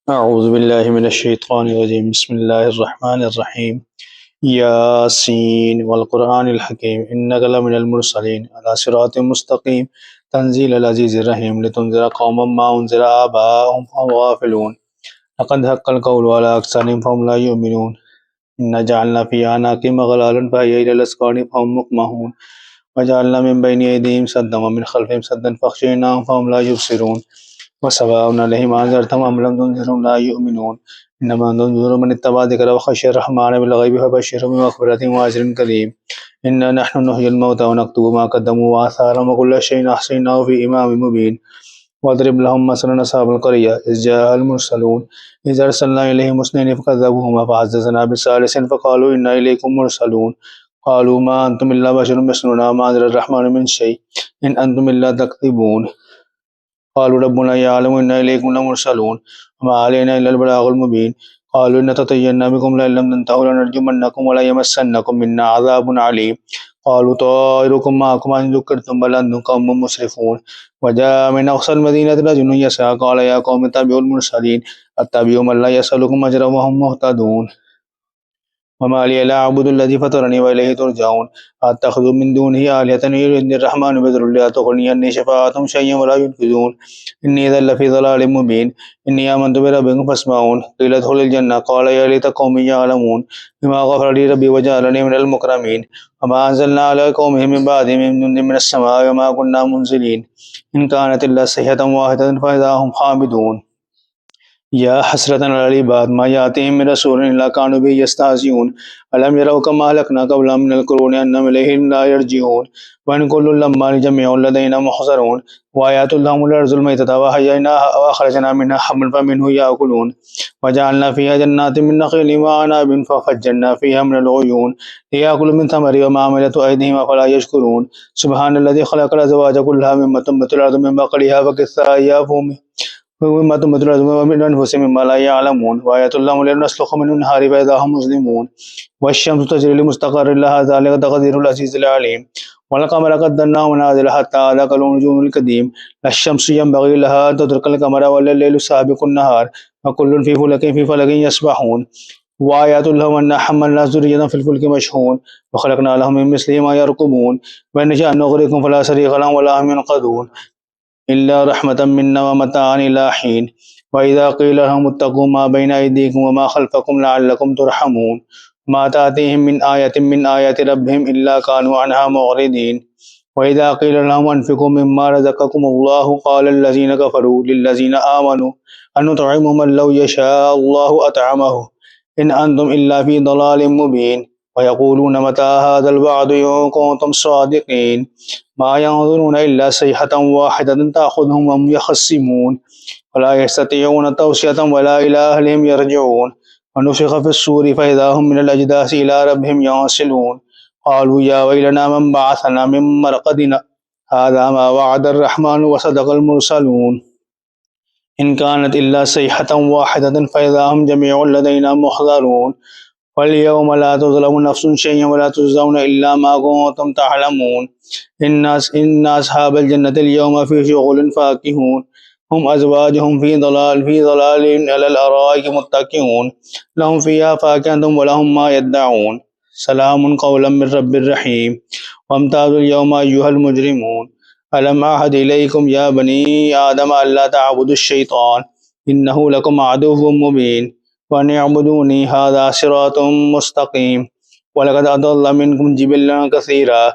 أعوذ بالله من الشيطان الرجيم بسم الله الرحمن الرحيم ياسين والقرآن الحكيم إنك لمن المرسلين على صراط مستقيم تنزيل العزيز الرحيم لتنذر قوما ما أنذر آباءهم فهم غافلون لقد حق القول على أكثرهم فهم لا يؤمنون إنا جعلنا في أعناقهم أغلالا فهي إلى الأذقان فهم مقمحون وجعلنا من بين أيديهم سدا ومن خلفهم سدا فأغشيناهم فهم لا يبصرون وسواء عليهم أنذرتهم أم لم تنذرهم لا يؤمنون إنما تنذر من اتبع ذكر وخشي الرحمن بالغيب فبشره بمغفرة وأجر كريم إنا نحن نحيي الموتى ونكتب ما قدموا وآثارهم وكل شيء أحصيناه في إمام مبين واضرب لهم مثلا أصحاب القرية إذ جاء المرسلون إذ أرسلنا إليهم اثنين فكذبوهما فعززنا بثالث فقالوا إنا إليكم مرسلون قالوا ما أنتم إلا بشر مثلنا ما أنزل الرحمن من شيء إن أنتم إلا تكذبون قالوا ربنا يعلم إنا إليكم لمرسلون وما علينا إلا البلاغ المبين قالوا إن تطيرنا بكم لئن لم تنتهوا لنرجمنكم ولا يمسنكم منا عذاب عليم قالوا طائركم معكم إن ذكرتم بل أنتم قوم مسرفون وجاء من أقصى المدينة رجل يسعى قال يا قوم اتبعوا المرسلين اتبعوا من لا يسألكم أجرا وهم مهتدون وما لي لا أعبد الذي فطرني وإليه ترجعون أتخذ من دونه آلهة يردني الرحمن بضر لا تغني عني شفاعتهم شيئا ولا ينقذون إني إذا لفي ضلال مبين إني آمنت بربكم فاسمعون قيل ادخل الجنة قال يا ليت قومي يعلمون بما غفر لي ربي وجعلني من المكرمين وما أنزلنا على قومه من بعدهم من جند من السماء وما كنا منزلين إن كانت إلا صيحة واحدة فإذا هم خامدون يا حسرة على العباد ما يأتيهم من رسول إلا كانوا به يستهزئون ألم يروا كما أهلكنا قبلهم من القرون أنهم إليهم لا يرجعون وإن كل لما لجميع لدينا محضرون وآيات لهم الأرض الميتة وأحييناها وأخرجنا منها حبا فمنه يأكلون وجعلنا فيها جنات من نخيل وأعناب ففجرنا فيها من العيون ليأكلوا من ثمره وما عملته أيديهم أفلا يشكرون سبحان الذي خلق الأزواج كلها مما تنبت الأرض من بقلها وكثائها فومه ومما تنبت الأرض ومن أنفسهم مما لا يعلمون وآيات لهم لنسلخ من النهار فإذا هم مسلمون والشمس تجري لمستقر لها ذلك تقدير العزيز العليم والقمر قدرناه منازل حتى عاد كالنجوم القديم لا الشمس ينبغي لها أن تدرك القمر ولا الليل سابق النهار وكل في فلك يسبحون وآيات لهم أنا حملنا ذرية في الفلك مشحون وخلقنا لهم من مثله ما يركبون وإن نشأ نغرقهم فلا صريخ لهم ولا هم ينقذون إلا رحمة منا ومتاعا إلى حين وإذا قيل لهم اتقوا ما بين أيديكم وما خلفكم لعلكم ترحمون ما تأتيهم من آية من آيات ربهم إلا كانوا عنها معرضين وإذا قيل لهم أنفقوا مما رزقكم الله قال الذين كفروا للذين آمنوا أن نطعم من لو يشاء الله أطعمه إن أنتم إلا في ضلال مبين ويقولون متى هذا الوعد إن كنتم صادقين ما ينظرون إلا صيحة واحدة تأخذهم وهم يخصمون ولا يستطيعون توصية ولا إلى أهلهم يرجعون ونفخ في الصور فإذا هم من الأجداث إلى ربهم ينسلون قالوا يا ويلنا من بعثنا من مرقدنا هذا ما وعد الرحمن وصدق المرسلون إن كانت إلا صيحة واحدة فإذا هم جميع لدينا محضرون واليوم لا تظلم نفس شيئا ولا تجزون إلا ما كنتم تعلمون إن أصحاب الجنة اليوم في شغل فاكهون هم أزواجهم في ضلال على الأرائك متكئون لهم فيها فاكهة ولهم ما يدعون سلام قولا من رب الرحيم وامتازوا اليوم أيها المجرمون ألم أعهد إليكم يا بني آدم ألا تعبدوا الشيطان إنه لكم عدو مبين وأن اعبدوني هذا صراط مستقيم ولقد أضل منكم جبلا كثيرا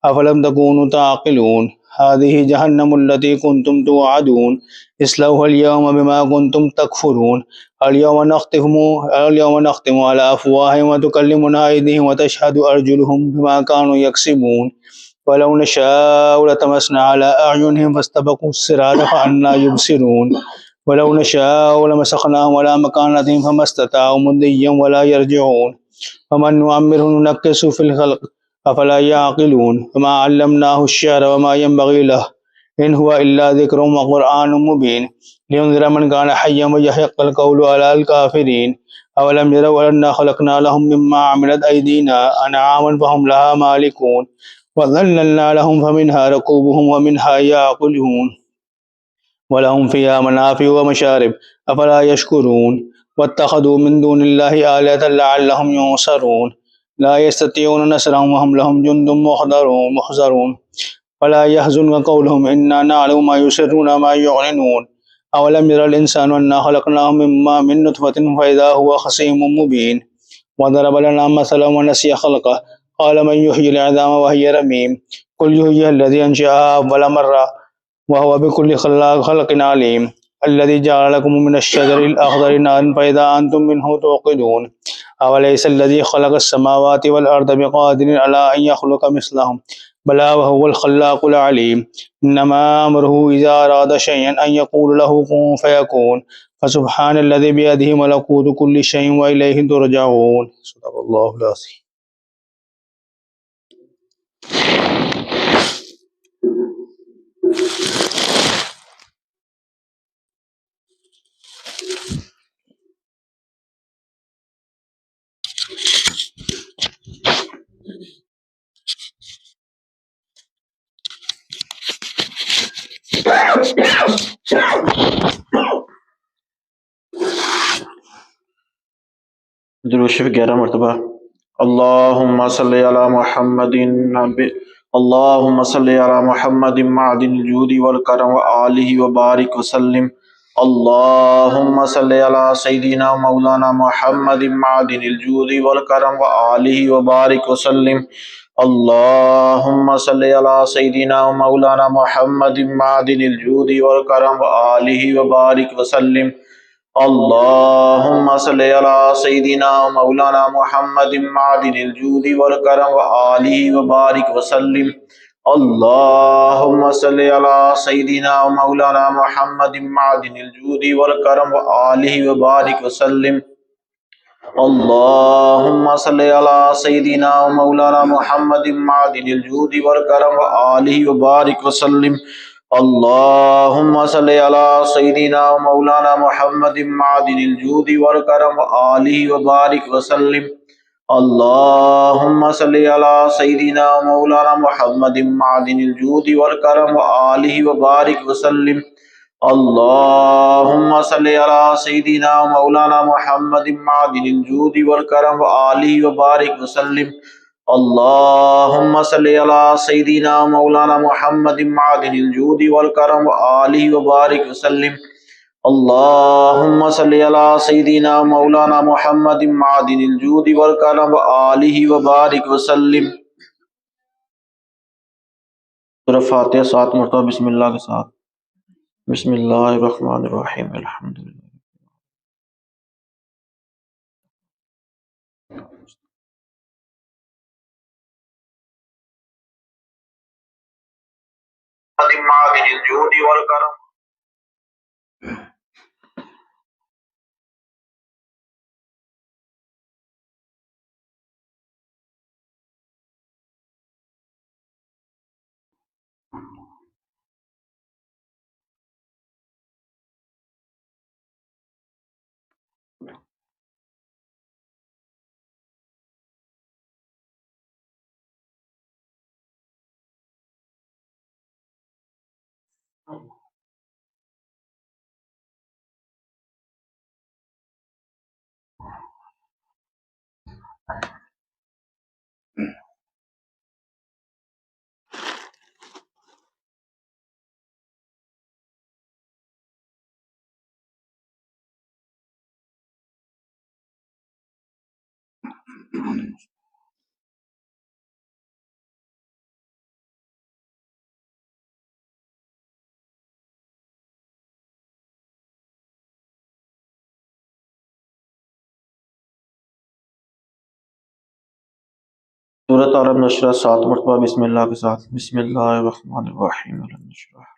أفلم تكونوا تعقلون هذه جهنم التي كنتم توعدون اصلوها اليوم بما كنتم تكفرون اليوم نختم على أفواههم وتكلمنا أيديهم وتشهد أرجلهم بما كانوا يكسبون ولو نشاء لطمسنا على أعينهم فاستبقوا الصراط فأنى يبصرون ولو نشاء لمسخناهم على مكانتهم فما استطاعوا مضيا ولا يرجعون ومن نعمره ننكس في الخلق أفلا يعقلون وما علمناه الشعر وما ينبغي له إن هو إلا ذكر وقرآن مبين لينذر من كان حيا ويحق القول على الكافرين أولم يروا أنا خلقنا لهم مما عملت أيدينا أنعاما فهم لها مالكون وظللنا لهم فمنها ركوبهم ومنها يأكلون ولهم فيها منافع ومشارب أفلا يشكرون واتخذوا من دون الله آلهة لعلهم ينصرون لا يستطيعون نصرهم وهم لهم جند محضرون ولا يحزنك قولهم إنا نعلم ما يسرون ما يعلنون أولم يرى الإنسان أنا خلقناه من نطفة فإذا هو خصيم مبين وضرب لنا مثلا ونسي خلقه قال من يحيي العظام وهي رميم قل يحييها الذي أنشأها أول مرة وهو بكل خلق عليم الذي جعل لكم من الشجر الأخضر نارا فإذا أنتم منه توقدون أوليس الذي خلق السماوات والأرض بقادر على أن يخلق مثلهم بلى وهو الخلاق العليم إنما أمره إذا أراد شيئا أن يقول له كن فيكون فسبحان الذي بيده ملكوت كل شيء وإليه ترجعون صدق الله العظيم. درود شریف 11 مرتبہ. اللہم صلی علی محمد اللہم صلی علی محمد معدن الجود والکرم وآلہ وبارک وسلم. اللہم صلی علی سیدنا مولانا محمد معدن الجود والکرم وآلہ وبارک وسلم. اللہم صلی علی سیدنا مولانا محمد معدن الجود والکرم وآلہ وبارک وسلم. اللہم صلی علی سیدنا مولانا محمد معدن الجود والکرم وآلہ وبارک وسلم. اللہم صلی علی سیدنا مولانا محمد معدن الجود والکرم وآلہ وبارک وسلم. اللہم صلی علی سیدنا مولانا محمد معدن الجود والکرم وآلہ وبارک وسلم. اللہم صلی علی سیدنا مولانا محمد معدن الجود والکرم وآلہ وبارک وسلم. اللہم صلی علی سیدنا مولانا محمد معدن الجود والکرم وآلہ وبارک وسلم. اللہم صلی علی سیدنا مولانا محمد معدن الجود والکرم وآلہ وبارک وسلم. اللہم صلی علی سیدنا مولانا محمد معدن الجود والکرم وآلہ وبارک وسلم. اللہم صلی علی سیدنا مولانا محمد معدن الجود والکرم وآلہ وبارک وسلم. سورہ فاتحہ 7 مرتبہ بسم اللہ کے ساتھ. بسم اللہ الرحمن الرحیم. الحمدللہ معدن الجود والکرم. سورۃ عرب نشرہ 7 مرتبہ بسم اللہ کے ساتھ. بسم اللہ الرحمن الرحیم. علم نشرح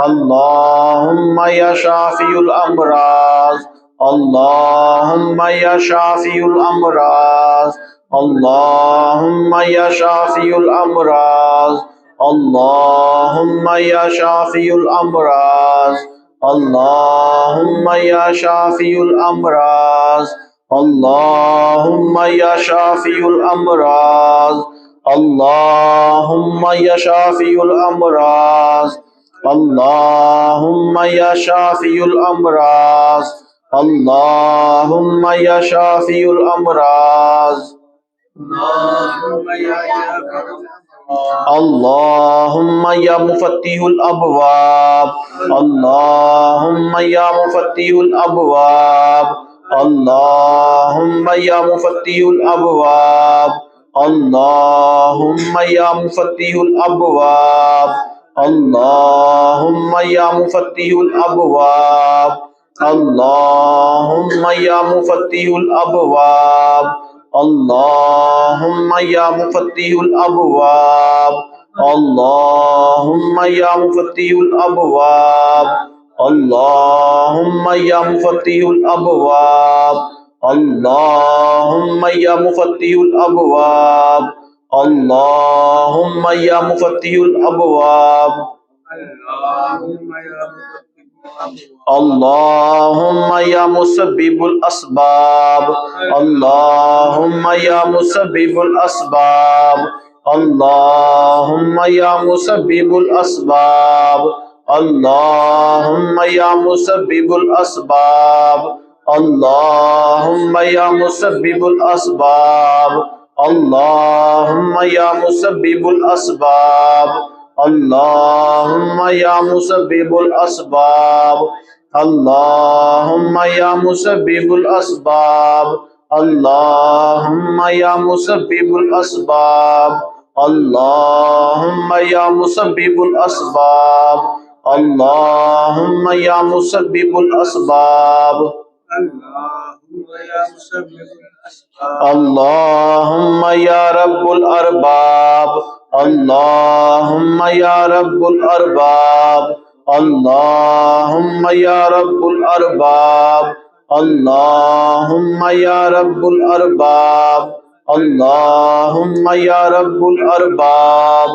اللهم يا شافي الأمراض اللهم يا شافي الأمراض اللهم يا شافي الأمراض اللهم يا شافي الأمراض اللهم يا شافي الأمراض اللهم يا شافي الأمراض اللهم يا شافي الأمراض اللهم يا شافي الأمراض اللهم يا شافي الأمراض اللهم يا مفتح الأبواب اللهم يا مفتح الأبواب اللهم يا مفتح الأبواب اللهم يا مفتح الأبواب اللهم يا مفتح الأبواب اللهم يا مفتح الأبواب اللهم يا مفتح الأبواب اللهم يا مفتح الأبواب اللهم يا مفتح الأبواب اللهم يا مفتح الأبواب اللهم يا مفتح الأبواب اللهم يا مسبب الأسباب اللهم يا مسبب الأسباب اللهم يا مسبب الأسباب اللهم يا مسبب الأسباب اللهم يا مسبب الأسباب اللهم يا مسبب الأسباب اللهم يا مسبب الأسباب اللهم يا مسبب الأسباب اللهم يا مسبب الأسباب اللهم يا مسبب الأسباب اللهم يا مسبب الأسباب اللهم يا رب الأرباب اللهم يا رب الأرباب اللهم يا رب الأرباب اللهم يا رب الأرباب اللهم يا رب الأرباب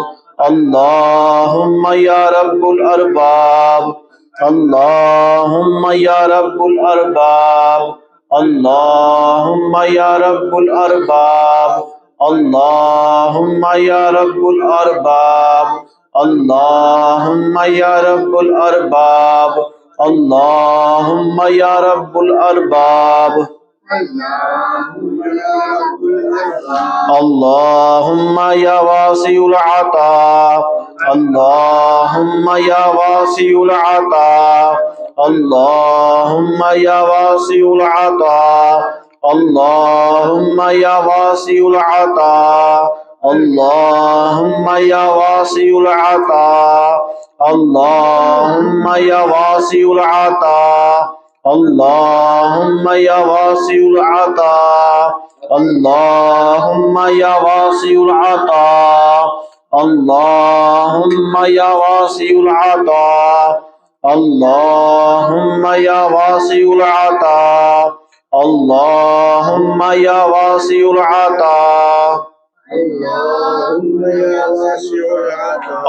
اللهم يا رب الأرباب اللهم يا رب الأرباب اللهم يا رب الأرباب اللهم يا رب الأرباب اللهم يا رب الأرباب اللهم يا رب الأرباب اللهم يا واسع العطاء اللهم يا واسع العطاء اللهم يا واسع العطاء اللهم يا واسع العطاء اللهم يا واسع العطاء اللهم يا واسع العطاء اللهم يا واسع العطاء اللهم يا واسع العطاء اللهم يا واسع العطاء اللهم يا واسع العطاء اللهم يا واسع العطاء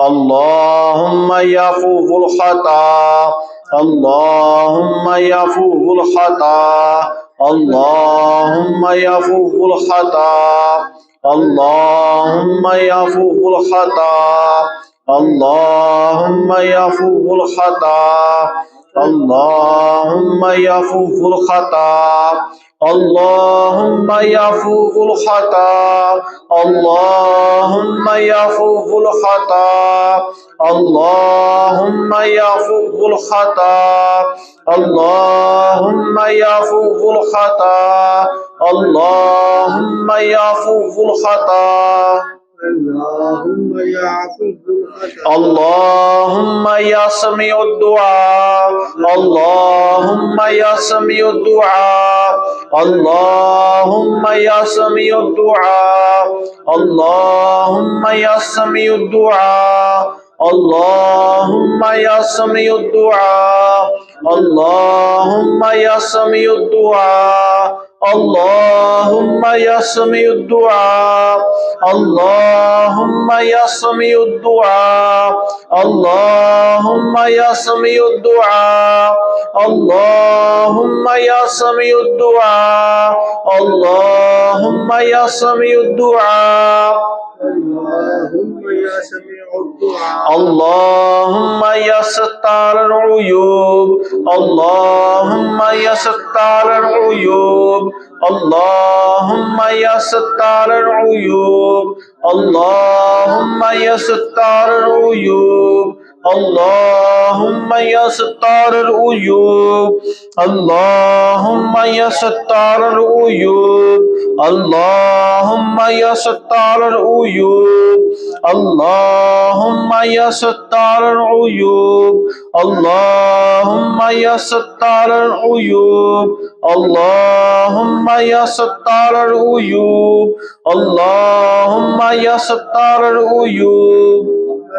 اللهم يا فوق الخطا اللهم يا فوق الخطا اللهم يا فوق الخطا اللهم يا فوق الخطا اللهم يا فوق الخطا اللهم يا فوق الخطا اللهم يا فوق الخطا اللهم يا فوق الخطا اللهم يا فوق الخطا اللهم يا فوق الخطا اللهم يا فوق الخطا اللهم يا عفو اللهم يا سميع الدعاء اللهم يا سميع الدعاء اللهم يا سميع الدعاء اللهم يا سميع الدعاء اللهم يا سميع الدعاء اللهم يا سميع الدعاء اللهم يا سميع الدعاء اللهم يا سميع الدعاء اللهم يا سميع الدعاء اللهم يا سميع الدعاء اللهم يا سميع الدعاء اللهم يا سميع الدعاء اللهم يا ستار العيوب اللهم يا ستار العيوب اللهم يا ستار العيوب اللهم يا ستار العيوب اللهم يا ستار العيوب اللهم يا ستار العيوب اللهم يا ستار العيوب اللهم يا ستار العيوب اللهم يا ستار العيوب اللهم يا ستار العيوب اللهم يا ستار العيوب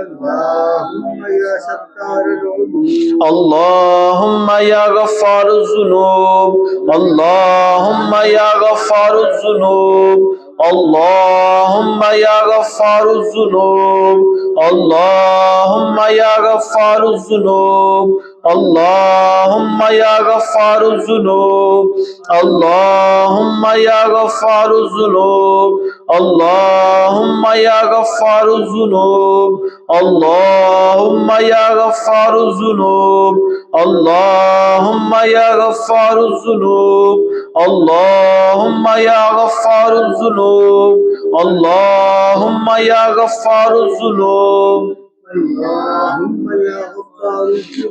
اللهم يا ستار العيوب اللهم يا غفار الذنوب اللهم يا غفار الذنوب اللهم يا غفار الذنوب اللهم يا غفار الذنوب اللهم يا غفار الذنوب اللهم يا غفار الذنوب اللهم يا غفار الذنوب اللهم يا غفار الذنوب اللهم يا غفار الذنوب اللهم يا غفار الذنوب اللهم يا غفار الذنوب اللهم يا غفار الذنوب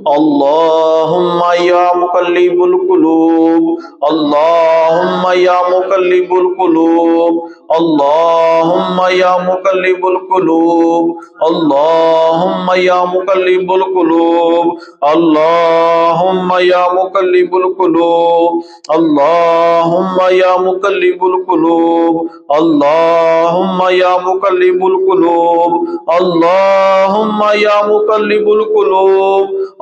اللهم يا مقلب القلوب اللهم يا مقلب القلوب اللهم يا مقلب القلوب اللهم يا مقلب القلوب اللهم يا مقلب القلوب اللهم يا مقلب القلوب اللهم يا مقلب القلوب اللهم يا مقلب القلوب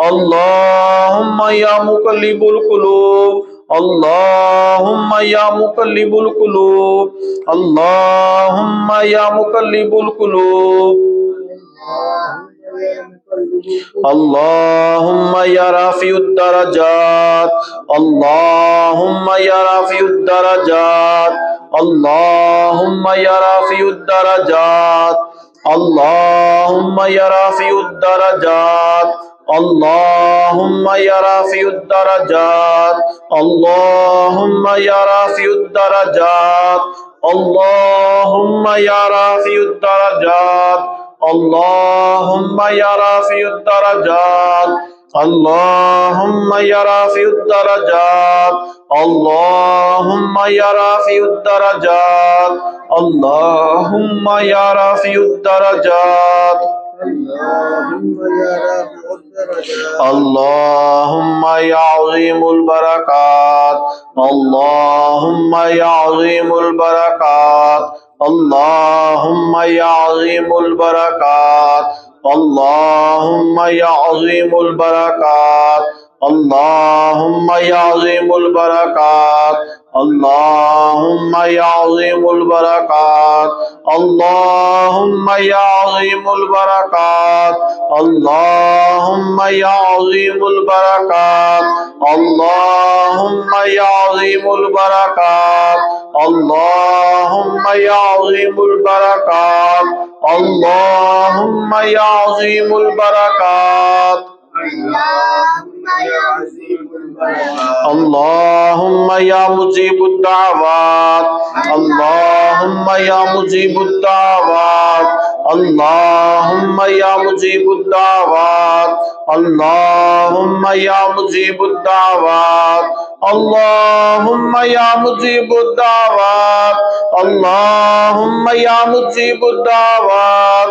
اللهم يا مقلب القلوب اللهم يا مقلب القلوب اللهم يا مقلب القلوب اللهم يا رافع الدرجات اللهم يا رافع الدرجات اللهم يا رافع الدرجات اللهم يا رافع الدرجات اللهم يا رافع الدرجات اللهم يا رافع الدرجات اللهم يا رافع الدرجات اللهم يا رافع الدرجات اللهم يا رافع الدرجات اللهم يا رافع الدرجات اللهم يا رافع الدرجات اللهم يا رافع الدرجات اللهم يا عظيم البركات اللهم يا عظيم البركات اللهم يا عظيم البركات اللهم يا عظيم البركات اللهم يا عظيم البركات اللهم يا عظيم البركات اللهم يا عظيم البركات اللهم يا عظيم البركات اللهم يا عظيم البركات اللهم يا عظيم البركات اللهم يا عظيم البركات اللهم يا عظيم البركات اللهم يا مجيب الدعوات اللهم يا مجيب الدعوات اللهم يا مجيب الدعوات اللهم يا مجيب الدعوات اللهم يا مجيب الدعوات اللهم يا مجيب الدعوات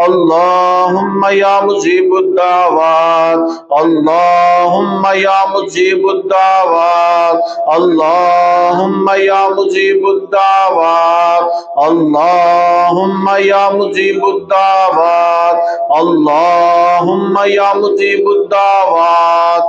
اللهم يا مجيب الدعوات اللهم يا مجيب الدعوات اللهم يا مجيب الدعوات اللهم يا مجيب الدعوات اللهم يا مجيب الدعوات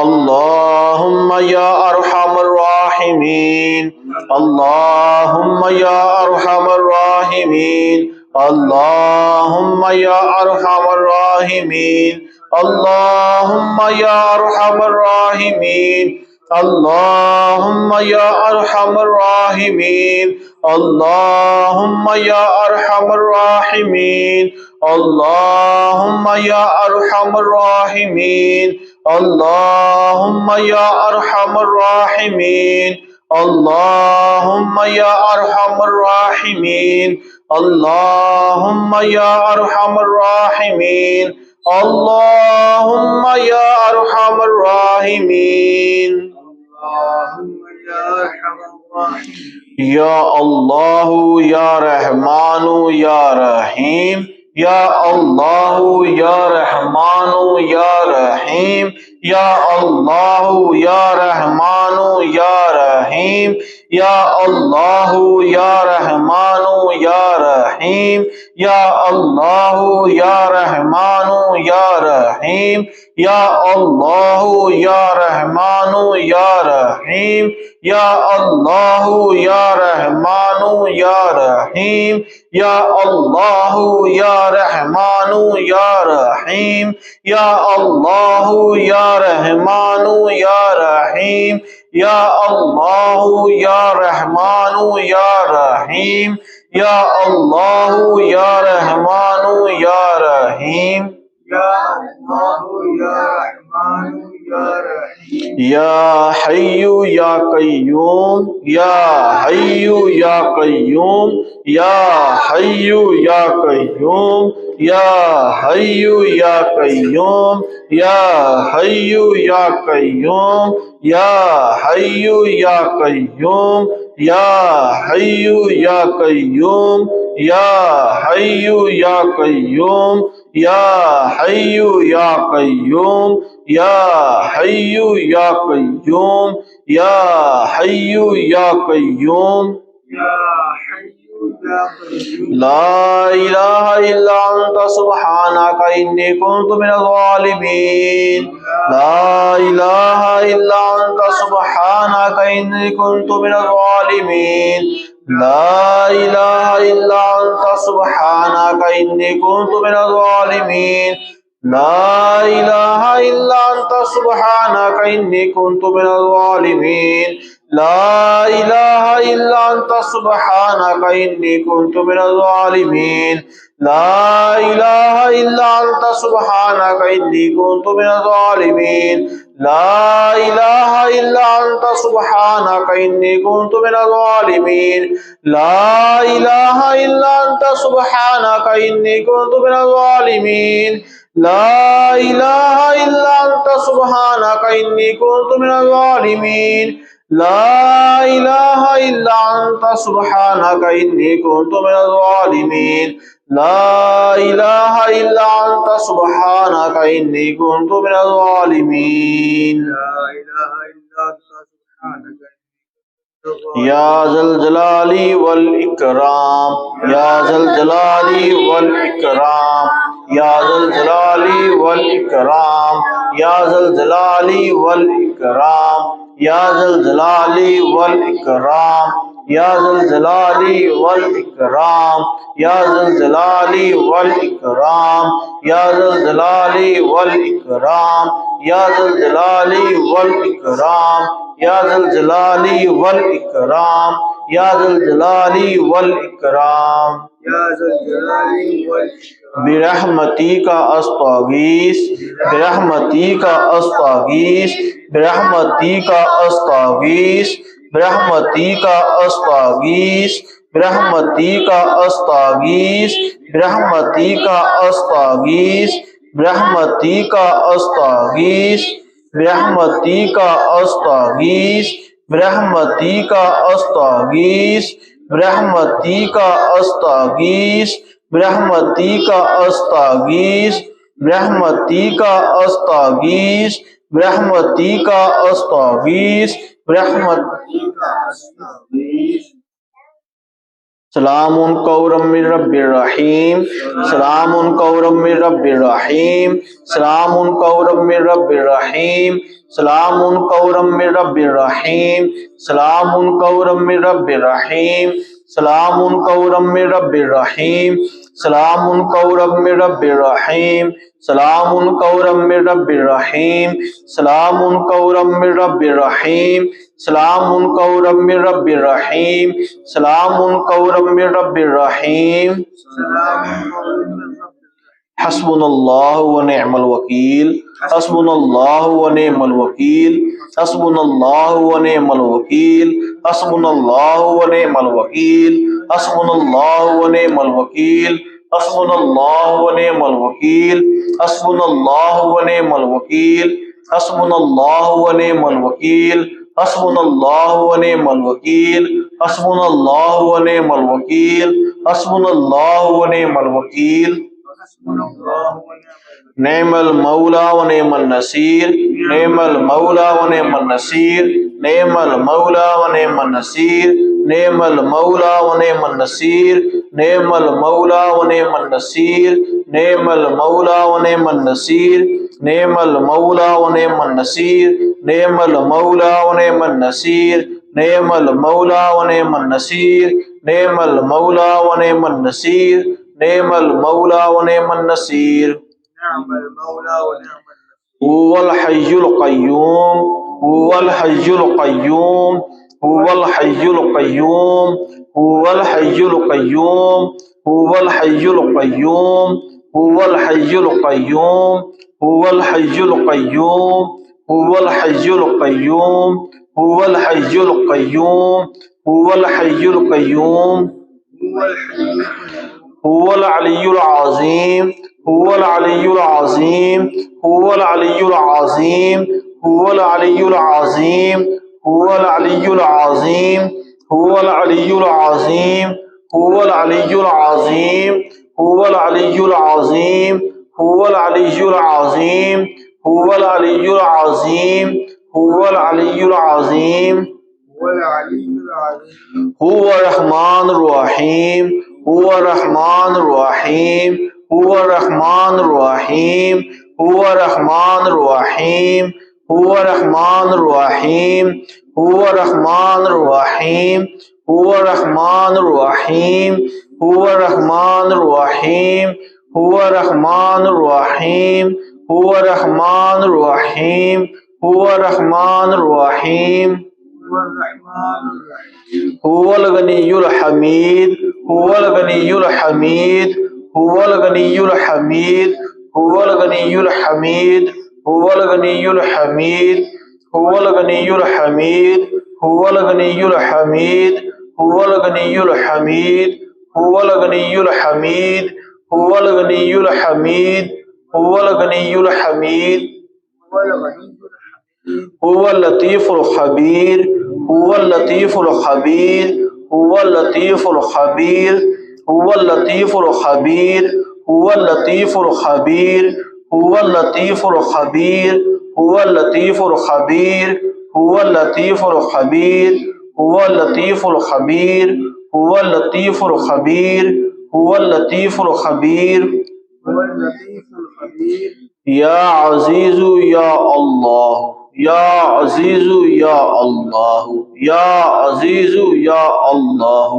اللهم يا أرحم الراحمين اللهم يا أرحم الراحمين اللهم يا أرحم الراحمين اللهم يا أرحم الراحمين اللهم يا أرحم الراحمين اللهم يا أرحم الراحمين اللهم يا أرحم الراحمين اللهم يا أرحم الراحمين اللهم يا أرحم الراحمين اللهم يا أرحم الراحمين اللهم يا أرحم الراحمين یا اللہ یا رحمان یا رحیم یا اللہ یا رحمان یا رحیم یا اللہ یا رحمان یا رحیم یا اللہ یا رحمان یا رحیم یا اللہ یا رحمان یا رحیم یا اللہ یا رحمان یا رحیم یا اللہ یا رحمان یا رحیم یا اللہ یا رحمان یا رحیم یا اللہ یا رحمان یا رحیم یا اللہ یا رحمان یا رحیم یا اللہ یا رحمان یا رحیم یا حی یا قیوم یا حی یا قیوم یا حی یا قیوم یا حی یا قیوم یا حی یا قیوم یا حی یا قیوم یا حی یا قیوم یا حی یا قیوم یا حی یا قیوم یا حی یا قیوم یا حی یا قیوم لا الہ الا انت سبحانک انی کنت من الظالمین لا الہ الا انت سبحانک انی کنت من الظالمین لا الہ الا انت سبحانک انی کنت من الظالمین لا الہ الا انت سبحانک انی کنت من الظالمین لا الہ الا انت سبحانک انی کنت من الظالمین لا الہ الا انت سبحانک انی کنت من الظالمین لا الہ الا انت سبحانک انی کنت من الظالمین لا الہ الا انت سبحانک انی کنت من الظالمین لا الہ الا انت سبحانک انی کنت من الظالمین لا الہ الا انت سبحانک انی کنت من الظالمین لا الہ الا انت سبحانک انی کنت من الظالمین یا ذا الجلال والاکرام یا ذا الجلال والاکرام یا ذا الجلال والاکرام یا ذا الجلال والاکرام یا ذا الجلال والاکرام یا ذا الجلال والاکرام یا ذا الجلال والاکرام یا ذا الجلال والاکرام یا ذا الجلال والاکرام یا ذا الجلال والاکرام یا ذا الجلال والاکرام برحمتی کا استغیث برحمتی کا استغیث برحمتی کا استغیث برحمتی کا استغیث برحمتی کا استغیث برحمتی کا استغیث برحمتی کا استغیث برحمتی کا استغیث برحمتی کا استغیث برحمتی کا استغیث برحمتی کا استغیث برحمتی کا استغیث برحمتی کا استغیث برحمتك أستغيث. سلام قولا من رب الرحیم، سلام قولا من رب الرحیم، سلام قولا من رب الرحیم، سلام قولا من رب الرحیم، سلام قولا من رب الرحیم، سلام قولا من رب الرحیم، سلام قولا من رب الرحیم، سلام قولا من رب الرحیم، سلام قولا من رب الرحیم، سلام قولا من رب الرحیم، سلام قولا من رب الرحیم۔ سلام قولا من رب. حسبنا اللہ ونعم الوکیل، حسبنا اللہ ونعم الوکیل، حسبنا اللہ ونعم الوکیل، حسبنا اللہ ونعم الوکیل، حسبنا اللہ ونعم الوکیل، حسبنا اللہ ونعم الوکیل، حسبنا اللہ ونعم الوکیل، حسبنا اللہ ونعم الوکیل، حسبنا اللہ ونعم الوکیل، حسبنا اللہ ونعم الوکیل، حسبنا اللہ ونعم الوکیل۔ حسبنا الله ونعم نعم المولا ونعم النصیر، نعم المولا ونعم النصیر، نعم المولا ونعم النصیر، نعم المولا ونعم النصیر، نعم المولا ونعم النصیر، نعم المولا ونعم النصیر، نعم المولا ونعم النصیر، نعم المولا ونعم النصیر، نعم المولا ونعم النصیر، نعم المولا ونعم النصیر، نعم المولا ونعم النصیر۔ نعم المولى ونعم النصير. هو الحي القيوم، هو الحي القيوم، هو الحي القيوم، هو الحي القيوم، هو الحي القيوم، هو الحي القيوم، هو الحي القيوم، هو الحي القيوم، هو الحي القيوم، هو الحي القيوم۔ هو الحي القيوم. هو العلی العظیم، هو العلی العظیم، هو العلی العظیم، هو العلی العظیم، هو العلی العظیم، هو العلی العظیم، هو العلی العظیم، هو العلی العظیم، هو العلی العظیم، هو العلی العظیم، هو العلی العظیم۔ هو العلي العظيم. هو الرحمن الرحیم، هو الرحمن الرحیم، هو الرحمن الرحیم، هو الرحمن الرحیم، هو الرحمن الرحیم، هو الرحمن الرحیم، هو الرحمن الرحیم، هو الرحمن الرحیم، هو الرحمن الرحیم، هو الرحمن الرحیم، هو الرحمن الرحیم۔ هو الرحمن الرحيم. هو الغنی الحمید، هو الغنی الحمید، هو الغنی الحمید، هو الغنی الحمید، هو الغنی الحمید، هو الغنی الحمید، هو الغنی الحمید، هو الغنی الحمید، هو الغنی الحمید، هو الغنی الحمید، هو الغنی الحمید۔ هو الغني الحميد. هو اللطیف الخبیر، هو اللطیف الخبیر، هو اللطیف الخبیر، هو اللطیف الخبیر، هو اللطیف الخبیر، هو اللطیف الخبیر، هو اللطیف الخبیر، هو اللطیف الخبیر، هو اللطیف الخبیر، هو اللطیف الخبیر، هو اللطیف الخبیر۔ هو اللطيف الخبير. یا عزیز یا اللہ، یا عزیز یا اللہ، یا عزیز یا اللہ،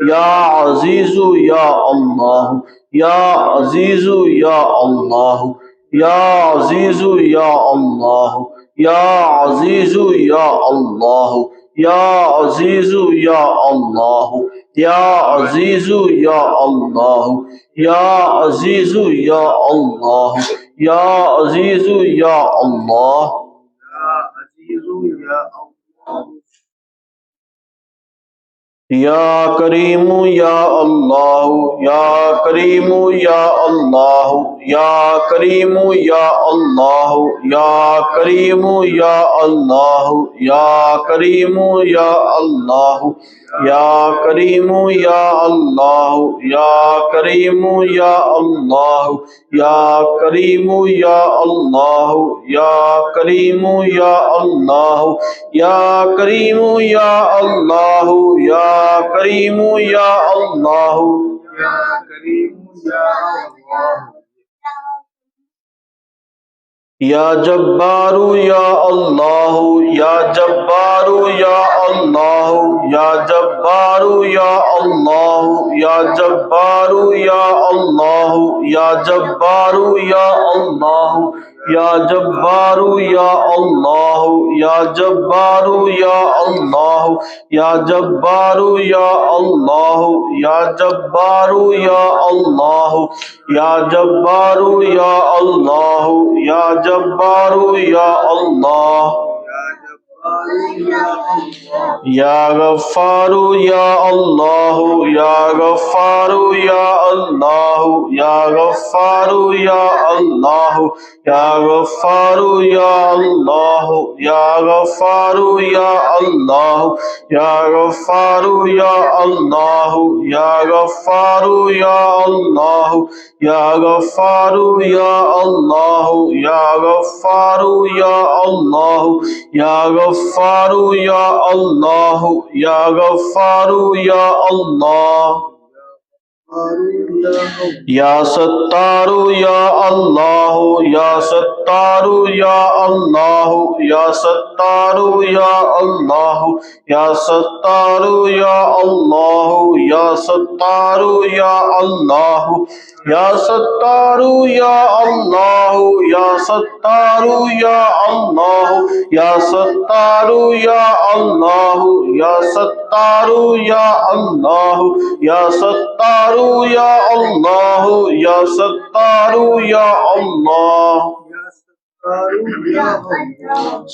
یا عزیز یا اللہ، یا عزیز یا اللہ، یا عزیز یا اللہ، یا عزیز یا اللہ، یا عزیز یا اللہ، یا عزیز یا اللہ، یا عزیز یا اللہ، یا عزیز یا اللہ۔ يا عزيز يا الله. یا کریم یا اللہ، یا کریم یا اللہ، یا کریم یا اللہ، یا کریم یا اللہ، یا کریم یا اللہ، یا کریم یا اللہ، یا کریم یا اللہ، یا کریم یا اللہ، یا کریم یا اللہ، یا کریم یا اللہ، یا کریم یا اللہ، یا کریم یا اللہ، یا جبار یا اللہ، یا جبار یا اللہ، یا جبار یا اللہ، یا جبار یا اللہ، یا جبار یا اللہ، یا جبار یا اللہ، یا جبار یا اللہ، یا جبار یا اللہ، یا جبار یا اللہ، یا جبار یا اللہ، یا جبار یا اللہ، یا جبار یا اللہ، یا غفار یا اللہ، یا غفار یا اللہ، یا غفار یا اللہ، یا غفار یا اللہ، یا غفار یا اللہ، یا غفار یا اللہ، یا غفار یا اللہ، یا غفار یا اللہ، یا غفار یا اللہ، یا غفار یا اللہ، یا ستار یا اللہ، یا ستار یا اللہ، یا ستار یا اللہ، یا ستار یا اللہ، یا ستار یا اللہ، یا ستار یا اللہ، یا ستار یا اللہ، یا ستار یا اللہ، یا ستار یا اللہ، یا ستار یا اللہ، یا ستار یا اللہ،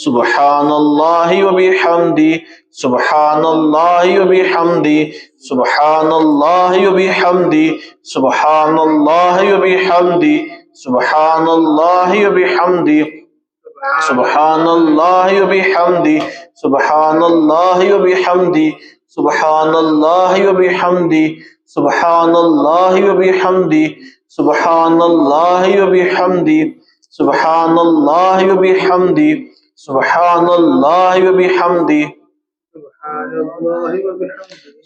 سبحان اللہ و بحمدی، سبحان اللہ و بحمدی، سبحان اللہ و بحمدی، سبحان اللہ و بحمدی، سبحان اللہ و بحمدی، سبحان اللہ و بحمدی، سبحان اللہ و بحمدی، سبحان اللہ و بحمدی، سبحان اللہ و بحمدی، سبحان اللہ و بحمدی، سبحان اللہ و بحمدی، سبحان اللہ و بحمدی،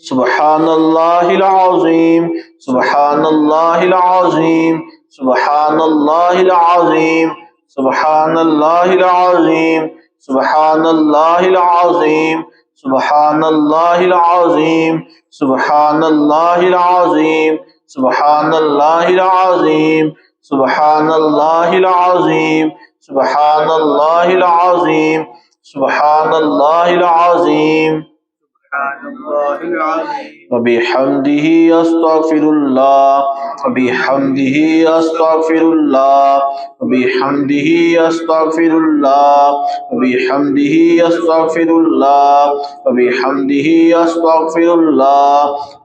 سبحان اللہ العظیم، سبحان اللہ العظیم، سبحان اللہ العظیم، سبحان اللہ العظیم، سبحان اللہ العظیم، سبحان اللہ العظیم، سبحان اللہ العظیم، سبحان اللہ العظیم، سبحان اللہ العظیم، سبحان اللہ العظیم، سبحان اللہ العظیم، وبحمدہ استغفر اللہ، وبحمدہ استغفر اللہ، وبحمدہ استغفر اللہ، وبحمدہ استغفر اللہ، وبحمدہ استغفر اللہ،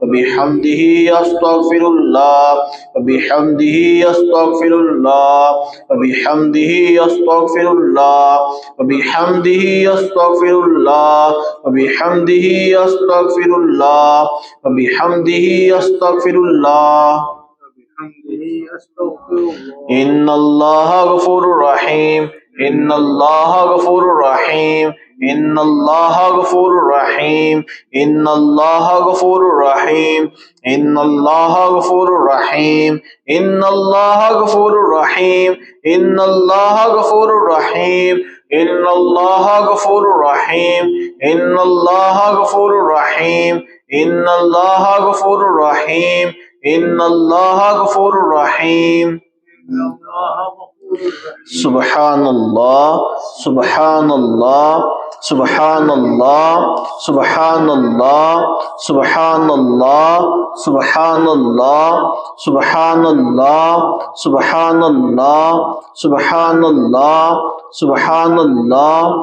وبحمدہ استغفر اللہ، وبحمدہ استغفر اللہ، وبحمدہ استغفر اللہ، وبحمدہ استغفر اللہ، وبحمدہ استغفر اللہ، وبحمدہ استغفر اللہ، ان اللہ غفور رحیم، ان اللہ غفور رحیم، ان اللہ غفور رحیم، ان اللہ غفور رحیم، ان اللہ غفور رحیم، ان اللہ غفور رحیم، ان اللہ غفور رحیم، ان اللہ غفور رحیم، ان اللہ غفور رحیم، ان اللہ غفور رحیم، ان اللہ غفور رحیم، سبحان اللہ، سبحان اللہ، سبحان اللہ، سبحان اللہ، سبحان اللہ، سبحان اللہ، سبحان اللہ، سبحان اللہ، سبحان اللہ، سبحان اللہ،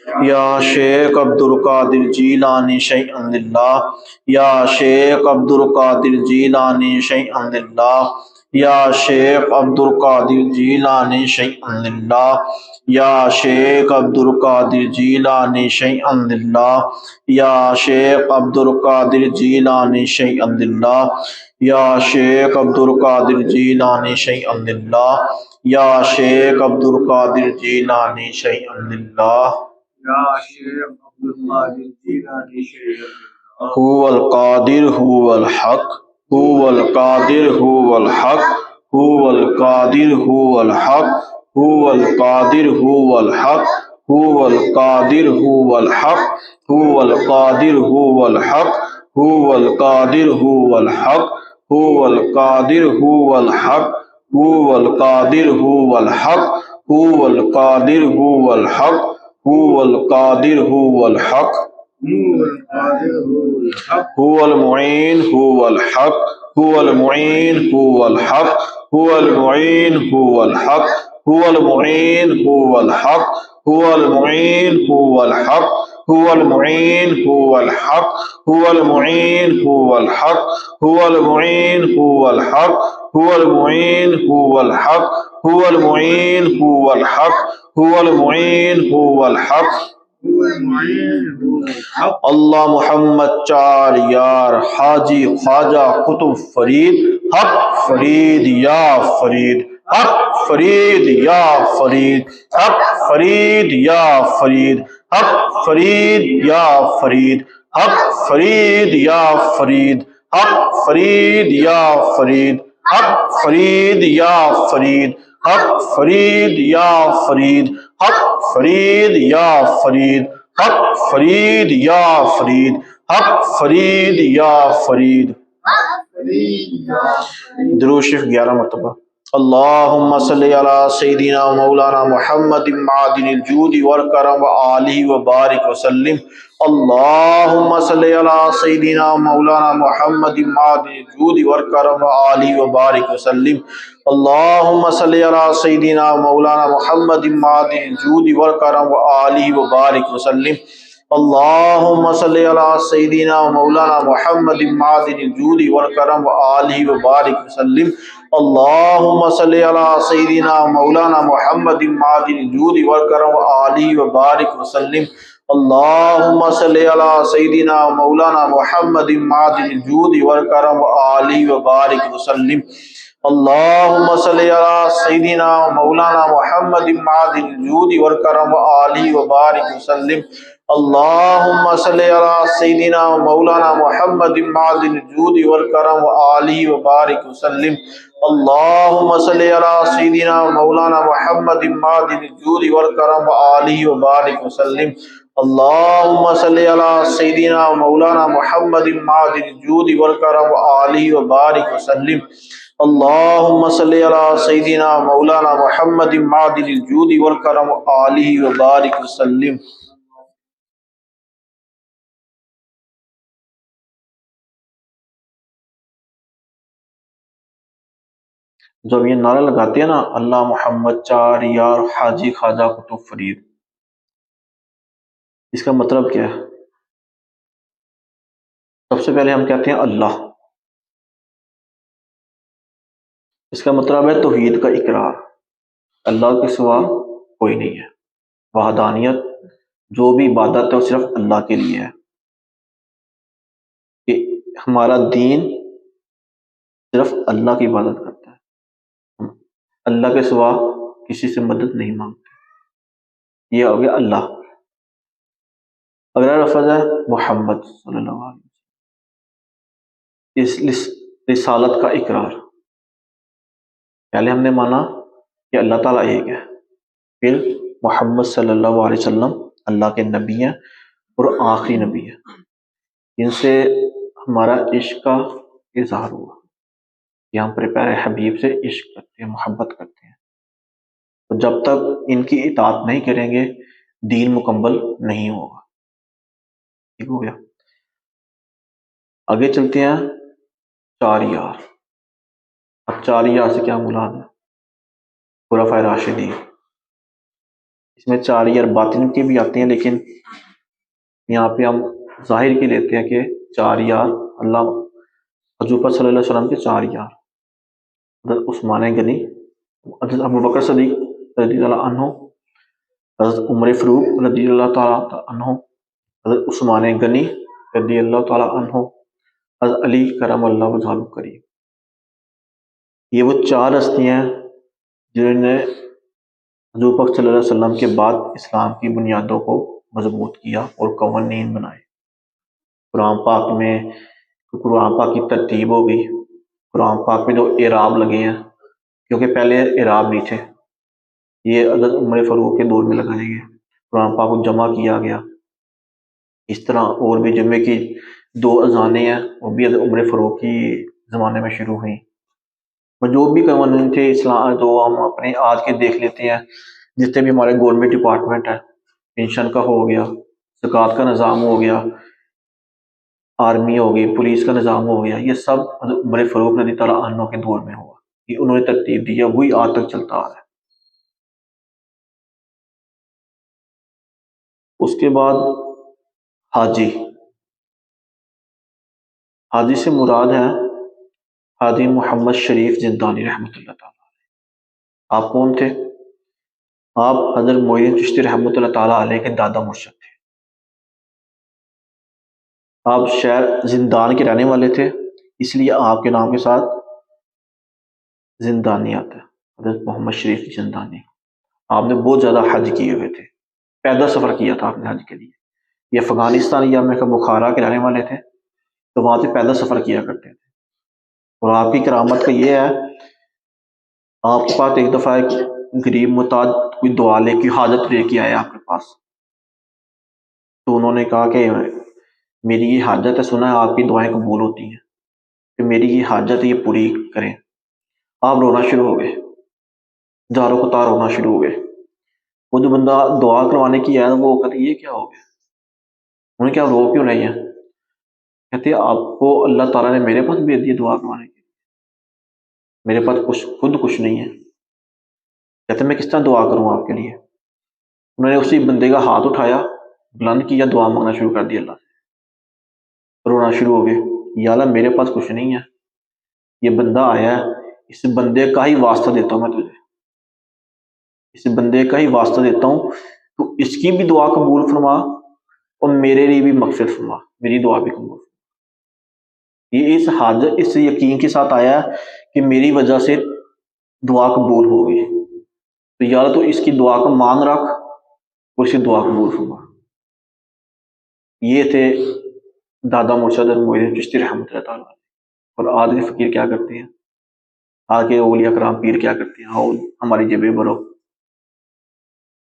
یا شیخ عبد القادر جیلانی شیئا للہ، یا شیخ عبد القادر جیلانی شیئا للہ، یا شیخ عبد القادر جیلانی شیئا للہ، یا شیخ عبد القادر جیلانی شیئا للہ، یا شیخ عبد القادر جیلانی شیئا للہ، یا شیخ عبد القادر جیلانی شیئا للہ، یا شیخ عبد القادر جیلانی شیئا للہ۔ یا شیخ عبد القادر جیلانی شیخ اللہ۔ هو القادر هو الحق، هو القادر هو الحق، هو القادر هو الحق، هو القادر هو الحق، هو القادر هو الحق، هو القادر هو الحق، هو القادر هو الحق، هو القادر هو الحق، هو القادر هو الحق، هو القادر هو الحق، هو القادر هو الحق، هو القادر هو الحق، هو المعين هو الحق، هو المعين هو الحق، هو المعين هو الحق، هو المعين هو الحق، هو المعين هو الحق، هو المعين هو الحق، هو المعين هو الحق، هو المعين هو الحق، هو المعين هو الحق، هو المعين هو الحق، هو المعين هو الحق۔ هو المعين هو الحق۔ اللہ محمد چار یار حاجی خواجہ قطب فرید، حق فرید یا فرید، حق فرید یا فرید، حق فرید یا فرید، حق فرید یا فرید، حق فرید یا فرید، حق فرید یا فرید، حق فرید یا فرید، حق فرید یا فرید، حق فرید یا فرید، حق فرید یا فرید، حق فرید یا فرید۔ درود شریف 11 مرتبہ۔ اللہم صلی علی سیدنا و مولانا محمد معدن الجود والکرم وآلہ وبارک وسلم۔ اللہم صلی علی سیدنا و مولانا محمد معدن الجود والکرم وآلہ وبارک وسلم۔ اللہم صلی علی سیدنا و مولانا محمد معدن الجود والکرم وآلہ وبارک وسلم۔ اللہم صلی علی سیدنا و مولانا محمد معدن الجود والکرم وآلہ وبارک وسلم۔ اللہم صلی علی سیدنا و مولانا محمد معدن الجود والکرم وآلہ وبارک وسلم۔ اللہم صلی علی سیدنا و مولانا محمد معدن الجود والکرم وآلہ وبارک وسلم۔ اللہم صلی علی سیدنا و مولانا محمد معدن الجود والکرم وآلہ وبارک وسلم۔ اللہم صلی علی سیدنا و مولانا محمد معدن الجود والکرم وآلہ وبارک وسلم۔ اللہم صلی علی سیدنا و مولانا محمد معدن الجود والکرم وآلہ وبارک وسلم۔ اللہم صلی علی سیدنا و مولانا محمد معدن الجود والکرم وآلہ وبارک وسلم۔ اللہم صلی علی سیدنا و مولانا محمد معدن الجود والکرم وآلہ وبارک وسلم۔ جب یہ نعرہ لگاتے ہیں نا اللہ محمد چار یار حاجی خواجہ قطب فرید، اس کا مطلب کیا ہے؟ سب سے پہلے ہم کہتے ہیں اللہ، اس کا مطلب ہے توحید کا اقرار، اللہ کے سوا کوئی نہیں ہے، وحدانیت، جو بھی عبادت ہے وہ صرف اللہ کے لیے ہے، کہ ہمارا دین صرف اللہ کی عبادت کرتا ہے، اللہ کے سوا کسی سے مدد نہیں مانگتے، یہ ہو گیا اللہ۔ اگلا لفظ ہے محمد صلی اللہ علیہ وسلم، اس رسالت کا اقرار، پہلے ہم نے مانا کہ اللہ تعالیٰ ایک ہے، پھر محمد صلی اللہ علیہ وسلم اللہ کے نبی ہیں اور آخری نبی ہیں، جن سے ہمارا عشق کا اظہار ہوا کہ ہم پر پیارے حبیب سے عشق کرتے ہیں، محبت کرتے ہیں، تو جب تک ان کی اطاعت نہیں کریں گے دین مکمل نہیں ہوگا۔ ٹھیک ہو گیا؟ آگے چلتے ہیں چار یار۔ اب چار یار سے کیا مراد ہے؟ خلفائے راشدین، اس میں 4 باطن کے بھی آتے ہیں، لیکن یہاں پہ ہم ظاہر کی لیتے ہیں کہ 4 اللہ حضور صلی اللہ علیہ وسلم کے 4 حضرت عثمان غنی، حضرت ابوبکر صدیق رضی اللہ عنہ، حضرت عمر فاروق رضی اللہ تعالیٰ عنہ، حضرت عثمان غنی رضی اللہ تعالیٰ عنہ، حضرت علی کرم اللہ وجہہ کریم۔ یہ وہ 4 ہستیاں ہیں جنہوں نے حضور پاک صلی اللہ علیہ وسلم کے بعد اسلام کی بنیادوں کو مضبوط کیا اور قوانین بنائے۔ قرآن پاک کی ترتیب ہو گئی، قرآن پاک میں جو اعراب لگے ہیں، کیونکہ پہلے اعراب نہیں تھے، یہ حضرت عمر فاروق کے دور میں لگائے گئے، قرآن پاک کو جمع کیا گیا۔ اس طرح اور بھی جمعے کی 2 اذانیں ہیں، وہ بھی حضرت عمر فاروق کی زمانے میں شروع ہوئیں۔ اور جو بھی قوانین تھے اسلام، جو ہم اپنے آج کے دیکھ لیتے ہیں، جتنے بھی ہمارے گورنمنٹ ڈپارٹمنٹ ہے، پینشن کا ہو گیا، زکوٰۃ کا نظام ہو گیا، آرمی ہو گئی، پولیس کا نظام ہو گیا، یہ سب حضرت عمر فاروق رضی اللہ عنہ کے دور میں ہوا، یہ انہوں نے ترتیب دی ہے، وہی آج تک چلتا آ رہا ہے۔ اس کے بعد حاجی سے مراد ہے حاجی محمد شریف زندانی رحمۃ اللہ تعالیٰ۔ آپ کون تھے؟ آپ حضرت معین الدین چشتی رحمۃ اللہ تعالیٰ علیہ کے دادا مرشد تھے۔ آپ شہر زندان کے رہنے والے تھے، اس لیے آپ کے نام کے ساتھ زندانی آتا ہے، حضرت محمد شریف زندانی۔ آپ نے بہت زیادہ حج کیے ہوئے تھے، پیدل سفر کیا تھا آپ نے حج کے لیے۔ یہ افغانستان یا میں بخارا کے رہنے والے تھے، تو وہاں سے پیدل سفر کیا کرتے تھے۔ اور آپ کی کرامت کا یہ ہے، آپ کے پاس ایک دفعہ ایک غریب محتاج کوئی دعا لے کے حاجت لے کے آیا آپ کے پاس، تو انہوں نے کہا کہ میری یہ حاجت ہے، سنا ہے آپ کی دعائیں قبول ہوتی ہیں، کہ میری یہ حاجت ہے یہ پوری کریں۔ آپ رونا شروع ہو گئے، زاروں قطار رونا شروع ہو گئے۔ وہ جو بندہ دعا کروانے کی آیا وہ کہتے یہ کیا ہو گیا؟ انہیں کیا رو کیوں نہیں ہے؟ کہتے آپ کو اللہ تعالیٰ نے میرے پاس بھیج دی دعا کروانے کے لیے، میرے پاس خود کچھ نہیں ہے۔ کہتے میں کس طرح دعا کروں آپ کے لیے؟ انہوں نے اسی بندے کا ہاتھ اٹھایا، بلند کیا، دعا مانگنا شروع کر دیا اللہ سے، رونا شروع ہو گئے، یا اللہ میرے پاس کچھ نہیں ہے، یہ بندہ آیا ہے، اس بندے کا ہی واسطہ دیتا ہوں میں تجھے، اس بندے کا ہی واسطہ دیتا ہوں، تو اس کی بھی دعا قبول فرما اور میرے لیے بھی مغفرت فرما، میری دعا بھی قبول فرما۔ یہ اس حاجت، اس یقین کے ساتھ آیا ہے کہ میری وجہ سے دعا قبول ہو گئی، تو یا اللہ تو اس کی دعا کا مان رکھ اور اس کی دعا قبول فرما۔ یہ تھے دادا مرشد معین الدین چشتی رحمۃ اللہ تعالیٰ۔ اور آج کے فقیر کیا کرتے ہیں، آج کے اولیاء کرام پیر کیا کرتے ہیں؟ آؤ ہماری جیبیں بھرو۔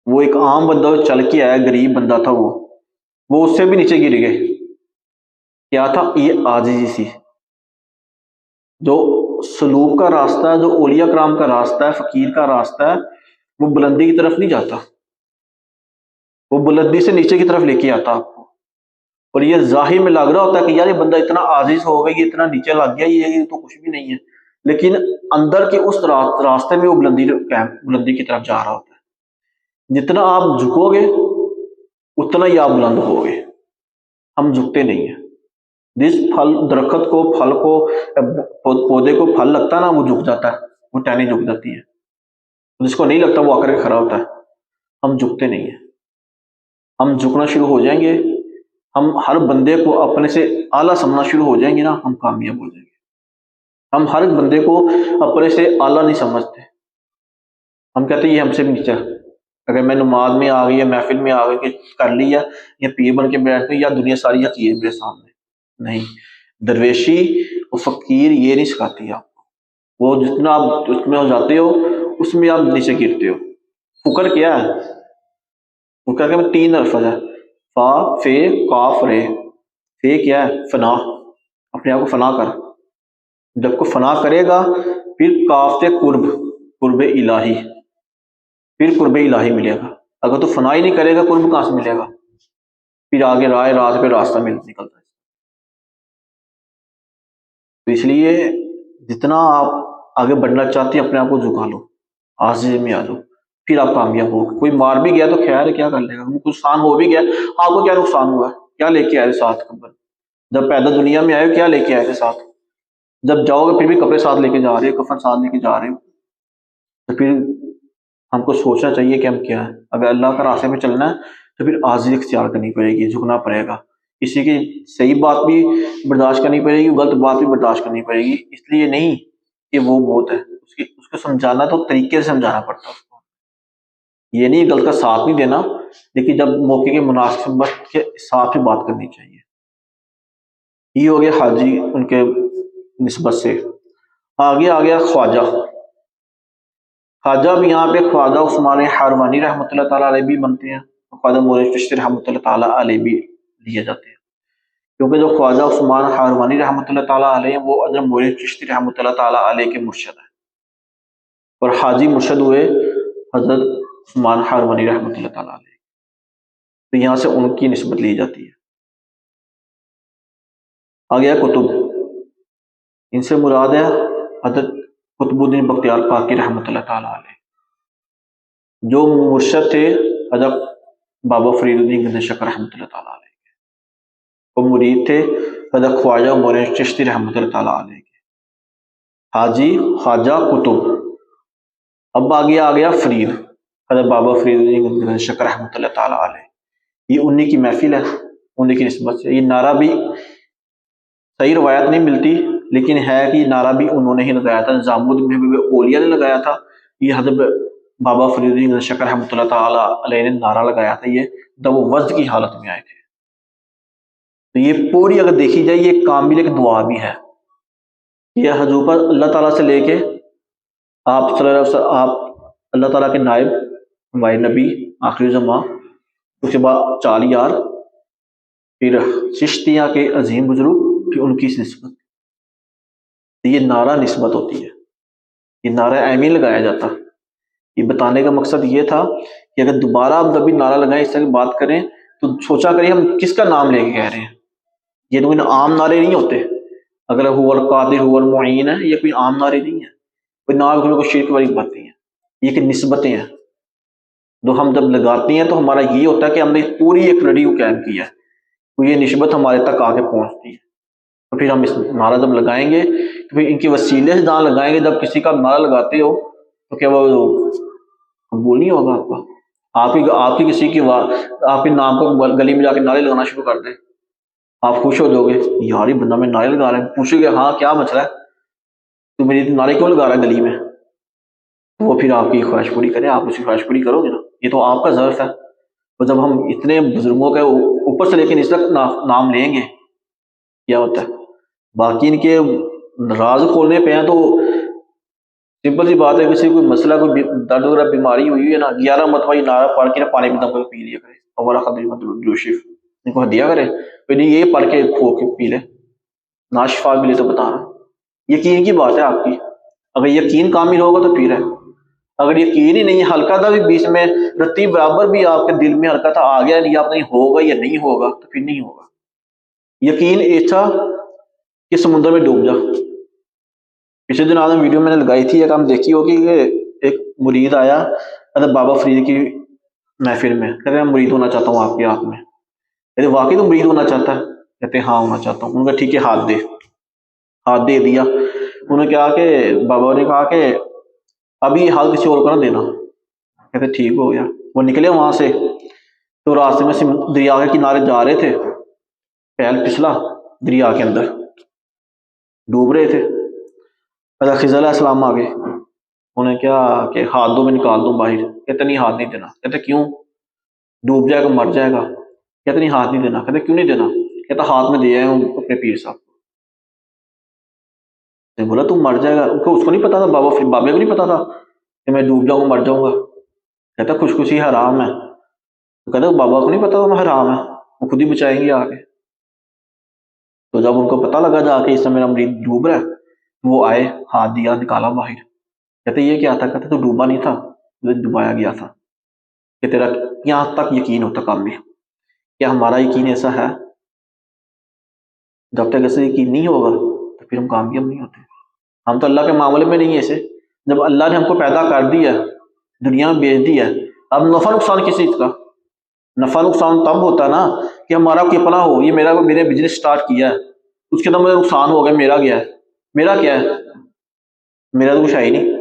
وہ ایک عام بندہ چل کے آیا، غریب بندہ تھا، وہ اس سے بھی نیچے گر گئے۔ کیا تھا؟ یہ عاجزی سی۔ جو سلوک کا راستہ ہے، جو اولیاء کرام کا راستہ ہے، فقیر کا راستہ ہے، وہ بلندی کی طرف نہیں جاتا، وہ بلندی سے نیچے کی طرف لے کے آتا آپ کو۔ اور یہ ظاہر میں لگ رہا ہوتا ہے کہ یار یہ بندہ اتنا عاجز ہو گیا، یہ اتنا نیچے لگ گیا، یہ تو کچھ بھی نہیں ہے، لیکن اندر کے اس راستے میں وہ بلندی کی طرف جا رہا ہوتا ہے۔ جتنا آپ جھکو گے اتنا ہی آپ بلند ہو گے۔ ہم جھکتے نہیں ہیں۔ جس درخت کو، پھل کو، پودے کو پھل لگتا ہے نا، وہ جھک جاتا ہے، وہ ٹہنی جھک جاتی ہے۔ جس کو نہیں لگتا وہ آ کر کے کھڑا ہوتا ہے۔ ہم جھکتے نہیں ہیں۔ ہم جھکنا شروع ہو جائیں گے، ہم ہر بندے کو اپنے سے اعلیٰ سمجھنا شروع ہو جائیں گے نا، ہم کامیاب ہو جائیں گے۔ ہم ہر بندے کو اپنے سے اعلیٰ نہیں سمجھتے، ہم کہتے ہیں یہ ہم سے بھی نیچا۔ اگر میں نماز میں آ گئی یا محفل میں آ گئی کہ کر لیا یا پیر بن کے بیٹھ گئی، یا دنیا ساری حقیقت میرے سامنے، نہیں۔ درویشی اور فقیر یہ نہیں سکھاتی آپ کو۔ وہ جتنا آپ اس میں ہو جاتے ہو اس میں آپ نیچے گرتے ہو۔ فقر کیا ہے؟ فقر کے میں 3 الفاظ ہے، فا، فے، قاف، رے۔ فے کیا ہے؟ فنا، اپنے آپ کو فنا کر۔ جب کو فنا کرے گا پھر کاف سے قرب الہی، پھر قرب الہی ملے گا۔ اگر تو فنا ہی نہیں کرے گا قرب کہاں سے ملے گا؟ پھر آگے راہ پہ راستہ نکلتا ہے۔ تو اس لیے جتنا آپ آگے بڑھنا چاہتے ہیں اپنے آپ کو جھکا لو، عاجزی میں آ جاؤ، پھر آپ کامیاب ہو. کوئی مار بھی گیا تو خیر ہے، کیا کر لے گا، کچھ نقصان ہو بھی گیا، آپ کو کیا نقصان ہوا ہے؟ کیا لے کے آئے تھے ساتھ قبر؟ جب پیدا دنیا میں آئے ہو کیا لے کے آئے تھے ساتھ؟ جب جاؤ گے پھر بھی کپڑے ساتھ لے کے جا رہے ہو، کفن ساتھ لے کے جا رہے ہو. تو پھر ہم کو سوچنا چاہیے کہ ہم کیا ہے. اگر اللہ کا راستے میں چلنا ہے تو پھر عاجزی اختیار کرنی پڑے گی، جھکنا پڑے گا. کسی کی صحیح بات بھی برداشت کرنی پڑے گی، غلط بات بھی برداشت کرنی پڑے گی. اس لیے نہیں کہ وہ بہت ہے، اس کو سمجھانا تو طریقے سے سمجھانا پڑتا ہے اس کو. یہ نہیں غلط کا ساتھ نہیں دینا، لیکن جب موقع کے مناسبت کے ساتھ ہی بات کرنی چاہیے. یہ ہو گیا حاجی ان کے نسبت سے. آگے آ گیا خواجہ. خواجہ بھی یہاں پہ خواجہ عثمان ہاروانی رحمۃ اللہ تعالیٰ علیہ بھی بنتے ہیں، خواجہ مورد چشتی رحمۃ اللہ تعالیٰ علیہ بھی لیے جاتے ہیں. کیونکہ جو خواجہ عثمان ہاروانی رحمۃ اللہ تعالیٰ علیہ وہ حضرت مورد چشتی رحمۃ اللہ تعالیٰ علیہ کے مرشد ہیں، اور حاجی مرشد ہوئے حضرت عثمان ہاروانی رحمۃ اللہ تعالیٰ علیہ. تو یہاں سے ان کی نسبت لی جاتی ہے. آ گیا کتب. ان سے مراد ہے حضرت قطب الدین بختیار کاکی رحمۃ اللہ تعالیٰ علیہ، جو مرشد تھے حضرت بابا فرید الدین گنج شکر رحمۃ اللہ تعالیٰ علیہ کے. وہ مرید تھے حضرت خواجہ مورد چشتی رحمۃ اللہ تعالیٰ علیہ کے. حاجی، خواجہ، کتب. اب آ گیا فرید، حضرت بابا فرید الدین گنج شکر رحمۃ اللہ تعالیٰ علیہ. یہ انہی کی محفل ہے، انہی کی نسبت سے. یہ نعرہ بھی صحیح روایت نہیں ملتی، لیکن ہے کہ یہ نعرہ بھی انہوں نے ہی لگایا تھا، نظام الدین اولیاء نے لگایا تھا. یہ حضرت بابا فرید الدین گنج شکر رحمۃ اللہ تعالیٰ علیہ نے نعرہ لگایا تھا، یہ جب وہ وضع کی حالت میں آئے تھے. تو یہ پوری اگر دیکھی جائے یہ کامل ایک دعا بھی ہے. یہ حضور پر اللہ تعالیٰ سے لے کے آپ صلی اللہ علیہ وسلم، آپ اللہ تعالیٰ کے نائب ہمارے نبی آخری زماں، اس کے بعد چالیار، پھر چشتیاں کے عظیم بزرگ، پھر ان کی نسبت. یہ نعرہ نسبت ہوتی ہے، یہ نعرہ ایمی لگایا جاتا. یہ بتانے کا مقصد یہ تھا کہ اگر دوبارہ ہم جب بھی نعرہ لگائیں، اس طرح کی بات کریں تو سوچا کریں ہم کس کا نام لے کے کہہ رہے ہیں. یہ تو کوئی عام نعرے نہیں ہوتے. اگر هو القادر هو المعین ہے، یہ کوئی عام نعرے نہیں ہے، کوئی نام کوئی شرک والی بات نہیں ہے. یہ کہ نسبتیں ہیں جو ہم جب لگاتے ہیں تو ہمارا یہ ہوتا ہے کہ ہم نے پوری ایک لڑی کو قائم کیا ہے، تو یہ نسبت ہمارے تک آ کے پہنچتی ہے. تو پھر ہم اس نعرہ جب لگائیں گے تو پھر ان کے وسیلے سے جہاں لگائیں گے. جب کسی کا نعرہ لگاتے ہو تو کیا وہ قبول نہیں ہوگا آپ کا؟ آپ کی کسی کی آپ کے نام کو گلی میں جا کے نعرے لگانا شروع کر دیں، آپ خوش ہو جاؤ گے، یار یہ بندہ میں نعرے لگا رہا ہے. پوچھو گے ہاں کیا مسئلہ ہے، تو میری نعرے کیوں لگا رہا ہے گلی میں؟ تو وہ پھر آپ کی خواہش پوری کرے، آپ اس کی خواہش پوری کرو گے نا. یہ تو آپ کا ظرف ہے. تو جب ہم اتنے بزرگوں کے اوپر سے لے کے نیچے تک نام لیں گے کیا ہوتا ہے. باقی ان کے راز کھولنے پہ ہیں تو سمپل سی بات ہے، کسی کوئی مسئلہ کوئی درد وغیرہ بیماری ہوئی ہے نا، 11 مرتبہ یہ نعرہ پڑھ کے نا پانی میں دم کر پی لیا کرے. ہمارا خدمت جوشف ان کو دیا کرے، کوئی نہیں یہ پڑھ کے کھو کے پی لے، ناشفا ملے تو بتانا. یقین کی بات ہے آپ کی. اگر یقین کامل ہوگا تو پھر ہے. اگر یقین ہی نہیں، ہلکا تھا بھی بیچ میں رتی برابر بھی آپ کے دل میں ہلکا تھا آ گیا نہیں، آپ نہیں ہوگا یا نہیں ہوگا، تو پھر نہیں ہوگا. یقین ایسا کہ سمندر میں ڈوب جا. پچھلے دن آدم ویڈیو میں نے لگائی تھی، ایک ہم دیکھی ہوگی کہ ایک مرید آیا حضرت بابا فرید کی محفل میں، کہتے ہیں میں مرید ہونا چاہتا ہوں آپ کے ہاتھ میں. کہتے واقعی تو مرید ہونا چاہتا ہے؟ کہتے ہاں ہونا چاہتا ہوں. انہوں نے کہا ٹھیک ہے ہاتھ دے دیا. انہوں نے کہا کہ بابا نے کہا کہ ابھی ہاتھ کسی اور کو نہ دینا. کہتے ٹھیک ہو گیا. وہ نکلے وہاں سے تو راستے میں دریا کے کنارے جا رہے تھے، پیر پھسلا دریا کے اندر ڈوب رہے تھے. حضرت خضر علیہ السلام آ گئے. انہوں نے کیا کہ ہاتھ دو میں نکال دوں باہر. کہتے نہیں ہاتھ نہیں دینا. کہتے کیوں؟ ڈوب جائے گا مر جائے گا. کہتے نہیں ہاتھ نہیں دینا. کہتے کیوں نہیں دینا؟ کہتا ہاتھ میں دیا ہوں اپنے پیر صاحب کو. بولا تم مر جائے گا. اس کو نہیں پتا تھا، بابے کو نہیں پتا تھا کہ میں ڈوب جاؤں گا مر جاؤں گا. کہتا خوشخوشی حرام ہے. تو کہتا بابا کو نہیں پتا تھا میں حرام ہے، وہ خود ہی بچائیں گے آ کے. تو جب ان کو پتا لگا جا کے اس سے میرا مرید ڈوب رہا ہے، وہ آئے، ہاتھ دیا، نکالا باہر. کہتے یہ کیا تھا؟ کہتے تو ڈوبا نہیں تھا، ڈبایا گیا تھا. کہ تیرا یہاں تک یقین ہوتا کام میں. کیا ہمارا یقین ایسا ہے؟ جب تک ایسا یقین نہیں ہوگا تو پھر ہم کامیاب نہیں ہوتے. ہم تو اللہ کے معاملے میں نہیں ایسے. جب اللہ نے ہم کو پیدا کر دیا دنیا میں بیچ دی ہے۔ اب نفع نقصان کس چیز کا؟ نفع نقصان تب ہوتا ہے نا کہ ہمارا کوئی اپنا ہو، یہ میرے بزنس سٹارٹ کیا ہے، اس کے اندر مجھے نقصان ہو گیا، میرا گیا ہے، میرا کیا ہے؟ میرا تو کچھ ہے ہی نہیں،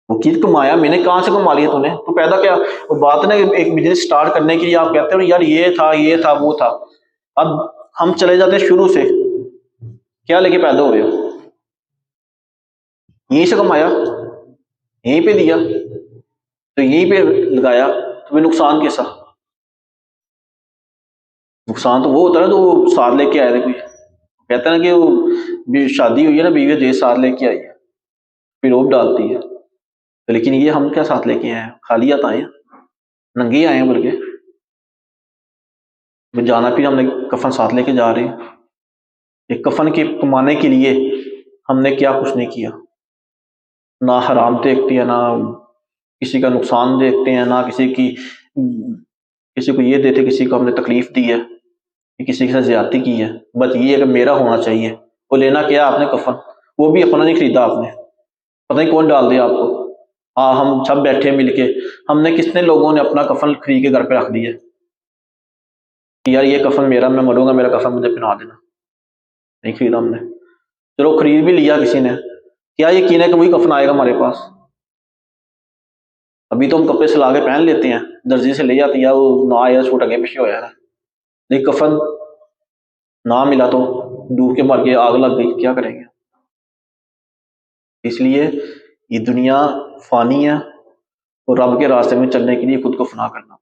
وہ چیز کمایا میں نے، کہاں سے کما لیا تو نے؟ تو پیدا کیا وہ بات ہے نا، ایک بزنس سٹارٹ کرنے کے لیے آپ کہتے ہیں یار یہ تھا وہ تھا، اب ہم چلے جاتے ہیں شروع سے، کیا لے کے پیدا ہو رہے ہو؟ یہیں سے کمایا، یہیں پہ دیا، تو یہیں پہ لگایا، تو نقصان کیسا؟ نقصان تو وہ ہوتا ہے نا تو وہ ساتھ لے کے آئے تھے، کوئی کہتا ہے نا کہ وہ شادی ہوئی ہے نا، بیوی دے ساتھ لے کے آئی ہے، پھر روب ڈالتی ہے، لیکن یہ ہم کیا ساتھ لے کے آئے ہیں؟ خالی ہاتھ آئے ہیں، ننگے آئے ہیں، بلکہ جانا پھر ہم نے کفن ساتھ لے کے جا رہے ہیں، ایک کفن کے کمانے کے لیے ہم نے کیا کچھ نہیں کیا، نہ حرام دیکھتے ہیں، نہ کسی کا نقصان دیکھتے ہیں، نہ کسی کو یہ دیتے کسی کو ہم نے تکلیف دی ہے، کہ کسی کے ساتھ زیادتی کی ہے، بس یہ ہے کہ میرا ہونا چاہیے۔ وہ لینا کیا آپ نے؟ کفن، وہ بھی اپنا نہیں خریدا آپ نے، پتہ نہیں کون ڈال دیا آپ کو۔ ہاں ہم سب بیٹھے مل کے، ہم نے کتنے لوگوں نے اپنا کفن خرید کے گھر پہ رکھ دیا کہ یار یہ کفن میرا، میں مروں گا میرا کفن مجھے پہنا دینا، نہیں خریدا ہم نے۔ چلو خرید بھی لیا کسی نے، کیا یقین ہے کہ وہی کفن آئے گا ہمارے پاس؟ ابھی تو ہم کپڑے سلا کے پہن لیتے ہیں، درزی سے لے جاتی ہے، وہ نہ آیا چھوٹ آگے پیچھے ہو جاتا ہے، لیکن کفن نہ ملا تو ڈوب کے مر کے آگ لگ گئی، کیا کریں گے؟ اس لیے یہ دنیا فانی ہے، اور رب کے راستے میں چلنے کے لیے خود کو فنا کرنا،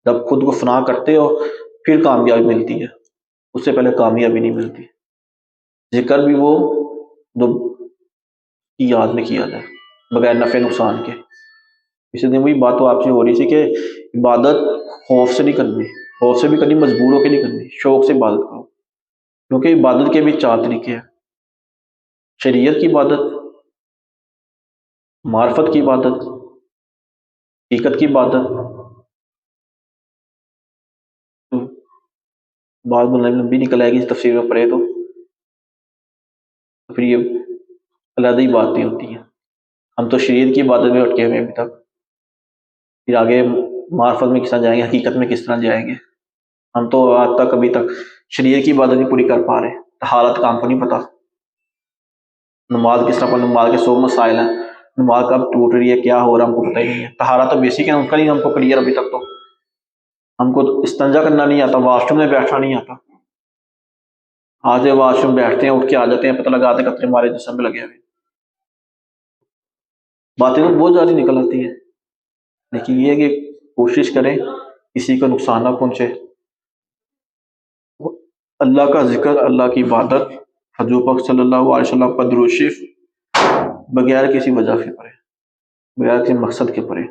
جب خود کو فنا کرتے ہو پھر کامیابی ملتی ہے، اس سے پہلے کامیابی نہیں ملتی۔ ذکر بھی وہ جو کی یاد میں کیا جائے بغیر نفع نقصان کے۔ اسی دن وہی بات تو آپ سے ہو رہی تھی کہ عبادت خوف سے نہیں کرنی، خوف سے بھی کرنی، مجبور ہو کے نہیں کرنی، شوق سے عبادت کرو، کیونکہ عبادت کے بھی 4 طریقے ہیں: شریعت کی عبادت، معرفت کی عبادت، حقیقت کی عبادت۔ بات لمبی نکل آئے گی اس تفسیر میں پڑھے تو پھر یہ علیحدہ ہی باتیں ہوتی ہیں۔ ہم تو شریعت کی عبادت میں اٹکے ہوئے ابھی تک، پھر آگے معرفت میں کس طرح جائیں گے، حقیقت میں کس طرح جائیں گے؟ ہم تو آج تک ابھی تک شریعت کی عبادت نہیں پوری کر پا رہے، طہارت کا ہم کو نہیں پتا، نماز کس طرح پڑھیں، نماز کے 100 مسائل ہیں، نماز کب ٹوٹ رہی ہے، کیا ہو رہا ہے، ہم کو پتہ ہی نہیں ہے۔ طہارت تو بیسک ہے، ان کا نہیں ہم کو کلیئر ابھی تک، تو ہم کو استنجا کرنا نہیں آتا، واش روم میں بیٹھنا نہیں آتا، آج واش روم بیٹھتے ہیں، اٹھ کے آ جاتے ہیں، پتہ لگاتے قطرے ہمارے جسم میں لگے ہوئے، باتیں تو بہت زیادہ نکل آتی ہیں، لیکن یہ ہے کہ کوشش کریں کسی کو نقصان نہ پہنچے، اللہ کا ذکر، اللہ کی عبادت، حضور پاک صلی اللہ علیہ وسلم پر درود شریف بغیر کسی وجہ سے پڑھے، بغیر کسی مقصد کے پڑھے،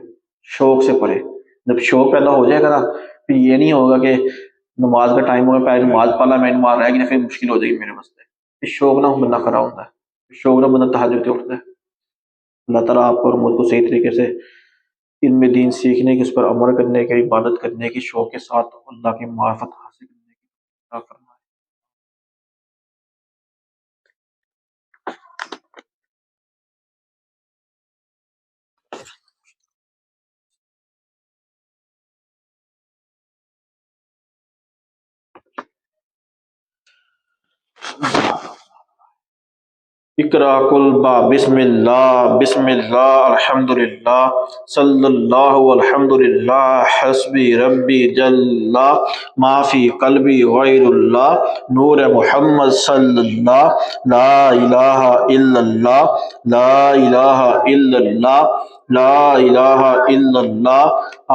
شوق سے پڑھے۔ جب شوق پیدا ہو جائے گا نا، پھر یہ نہیں ہوگا کہ نماز کا ٹائم ہوگا پہلے نماز پڑھا میں نماز رہ گی نا، پھر مشکل ہو جائے گی میرے واسطے۔ پھر شوق نہ بندہ کھڑا ہوتا ہے، شوق نہ بندہ تہجد اٹھتا ہے۔ اللہ تعالیٰ آپ کو اور مجھ کو صحیح طریقے سے علم دین سیکھنے کی، اس پر عمل کرنے کی، عبادت کرنے کی، شوق کے ساتھ اللہ کی معرفت حاصل کرنے کی عطا فرمائے۔ اقرا قل با بسم اللہ الحمدللہ صلی اللہ الحمدللہ حسبی ربی جل ما فی قلبی غیر اللہ نور محمد صلی اللہ لا الہ الا اللہ لا الہ الا اللہ لا الہ الا اللہ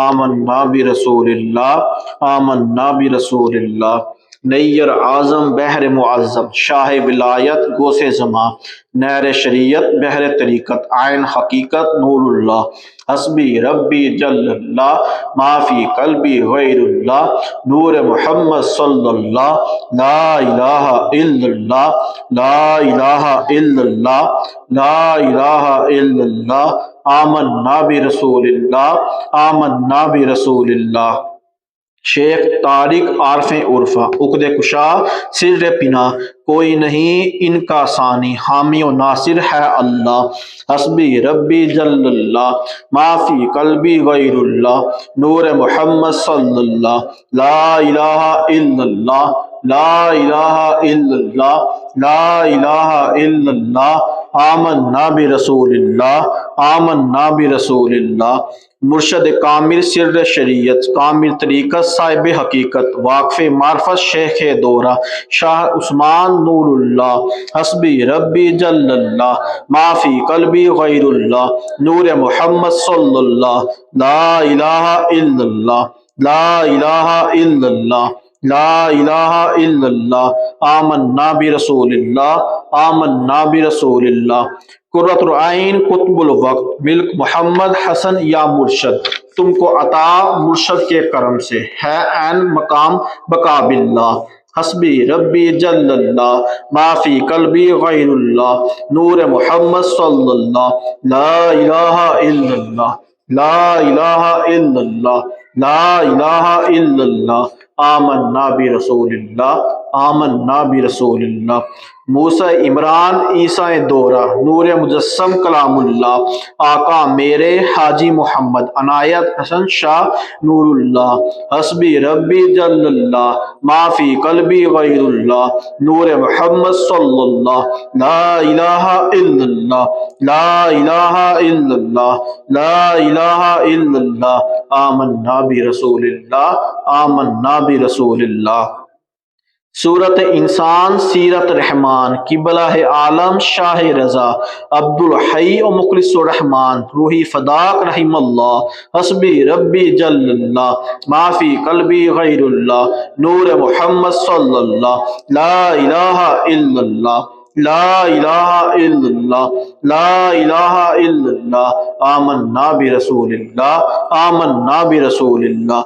آمنا برسول اللہ نیر اعظم بحر معظم شاہ ولایت گوس زماں نہر شریعت بحر طریقت عین حقیقت نور اللہ حسبی ربی جل اللہ ما فی قلبی غیر اللہ نور محمد صلی اللہ لا الہ الا اللہ لا الہ الا اللہ لا الہ الا اللہ آمنا برسول اللہ شیخ طارق عارف عرفہ عقد کشا سر پنا کوئی نہیں ان کا ثانی حامی و ناصر ہے اللہ حسبی ربی جل اللہ ما فی قلبی غیر اللہ نور محمد صلی اللہ لا الہ الا اللہ لا الہ الا اللہ لا الہ الا اللہ آمنا برسول اللہ آمنا برسول اللہ مرشد کامل سر شریعت کامل طریقت صاحب حقیقت واقف معرفت شیخ دورہ شاہ عثمان نور اللہ حسبی ربی جل اللہ ما فی قلبی غیر اللہ نور محمد صلی اللہ لا الہ الا اللہ لا الہ الا اللہ لا الہ الا اللہ آمنا برسول اللہ آمنا برسول اللہ قرۃ العین قطب الوقت ملک محمد حسن یا مرشد تم کو عطا مرشد کے کرم سے ہے عین مقام بقا باللہ حسبی ربی جل اللہ ما فی قلبی غیر اللہ نور محمد صلی اللہ لا الہ الا اللہ لا الہ الا اللہ لا الہ الا اللہ آمنا برسول اللہ آمنا برسول اللہ موسیٰ عمران عیسیٰ دورہ نور مجسم کلام اللہ آقا میرے حاجی محمد عنایت حسن شاہ نور اللہ حسبی ربی جل اللہ ما فی قلبی غیر اللہ نور محمد صلی اللہ لا الہ الا اللہ لا الہ الا اللہ لا الہ الا اللہ آمنا برسول اللہ آمنا برسول اللہ سورت انسان سیرت رحمان قبلہ عالم شاہ رضا عبد الحی و مخلص الرحمان روحی فداک رحم اللہ حسبی ربی جل اللہ ما فی قلبی غیر اللہ نور محمد صلی اللہ لا الہ الا اللہ لا الہ الا اللہ لا الہ الا اللہ آمنا برسول اللہ آمنا برسول اللہ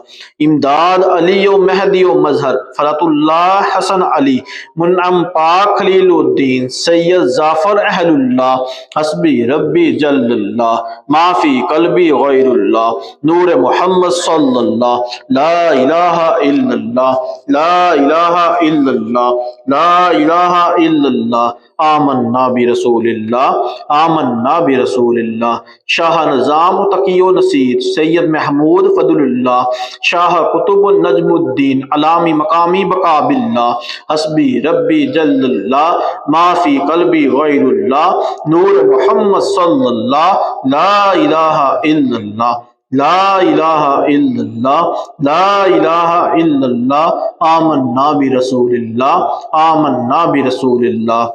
امداد علی و مہدی و مظہر فرت اللہ حسن علی منعم پاک خلیل الدین سید ظافر اہل اللہ حسبی ربی جل اللہ ما فی قلبی غیر اللہ نور محمد صلی اللہ لا الہ الا اللہ لا الہ الا اللہ لا الہ الا اللہ آمنا برسول اللہ آمنا برسول اللہ شاہ نظام و تقی و نصیر سید محمود فضل اللہ شاہ قطب نجم الدین علامی مقامی بقا باللہ حسبی ربی جل اللہ ما فی قلبی غیر اللہ نور محمد صلی اللہ لا الہ الا اللہ لا الہ الا اللہ لا الہ الا اللہ آمنا برسول اللہ آمنا برسول اللہ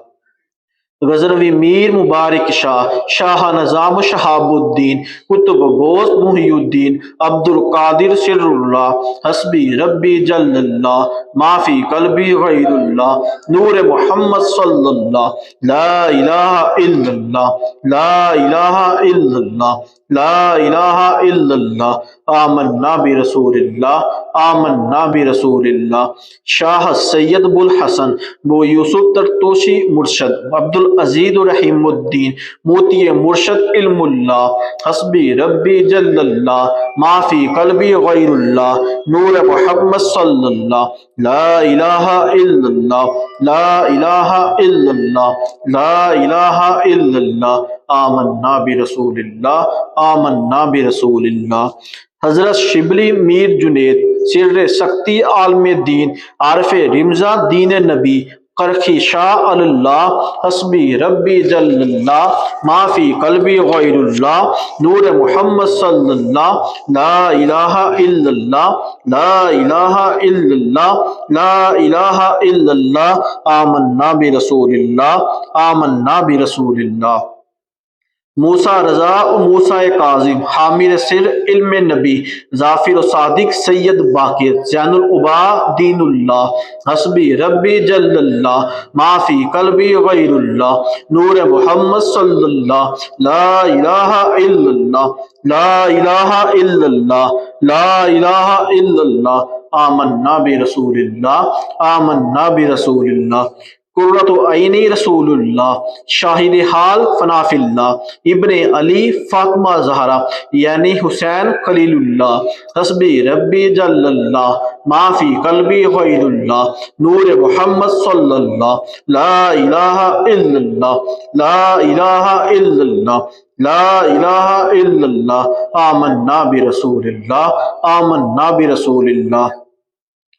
غزنوی میر مبارک شاہ شاہ نظام شہاب الدین قطب غوث محی الدین عبد القادر سر اللہ حسبی ربی جل اللہ ما فی قلبی غیر اللہ نور محمد صلی اللہ لا الہ الا اللہ لا الہ الا اللہ لا الہ الا اللہ آمنا برسول اللہ آمنا برسول اللہ شاہ سید ابو الحسن بو یوسف ترتوشی مرشد عبد العزیز رحیم الدین موتی مرشد علم اللہ حسبی ربی جل اللہ ما فی قلبی غیر اللہ نور محمد صلی اللہ لا الہ الا اللہ لا الہ الا اللہ لا الہ الا اللہ آمنا برسول اللہ آمنا برسول اللہ حضرت شبلی میر جنید سر سختی عالم دین عارف رمضہ دین نبی قرخی شاہ اللہ حسبی ربی جل اللہ ما فی قلبی غیر اللہ نور محمد صلی اللہ لا الہ الا اللہ لا الہ الا اللہ لا الہ الا اللہ آمنا برسول اللہ آمنا برسول اللہ موسیٰ رضا و موسیٰ کاظم حامل سر علم نبی ظافر و صادق سید باقر زین العبا دین اللہ حسبی ربی جل اللہ ما فی قلبی غیر اللہ نور محمد صلی اللہ لا الہ الا اللہ لا الہ الا اللہ لا الہ الا اللہ آمنا برسول اللہ آمنا برسول اللہ قرۃ عینی رسول اللہ، شاہد حال فنا فی اللہ، ابن علی فاطمہ زہرا یعنی حسین خلیل اللہ، حسبی ربی جل اللہ، ما فی قلبی غیر اللہ، نور محمد صلی اللہ، لا الہ الا اللہ، لا الہ الا اللہ، لا الہ الا اللہ، آمنا برسول اللہ، آمنا برسول اللہ،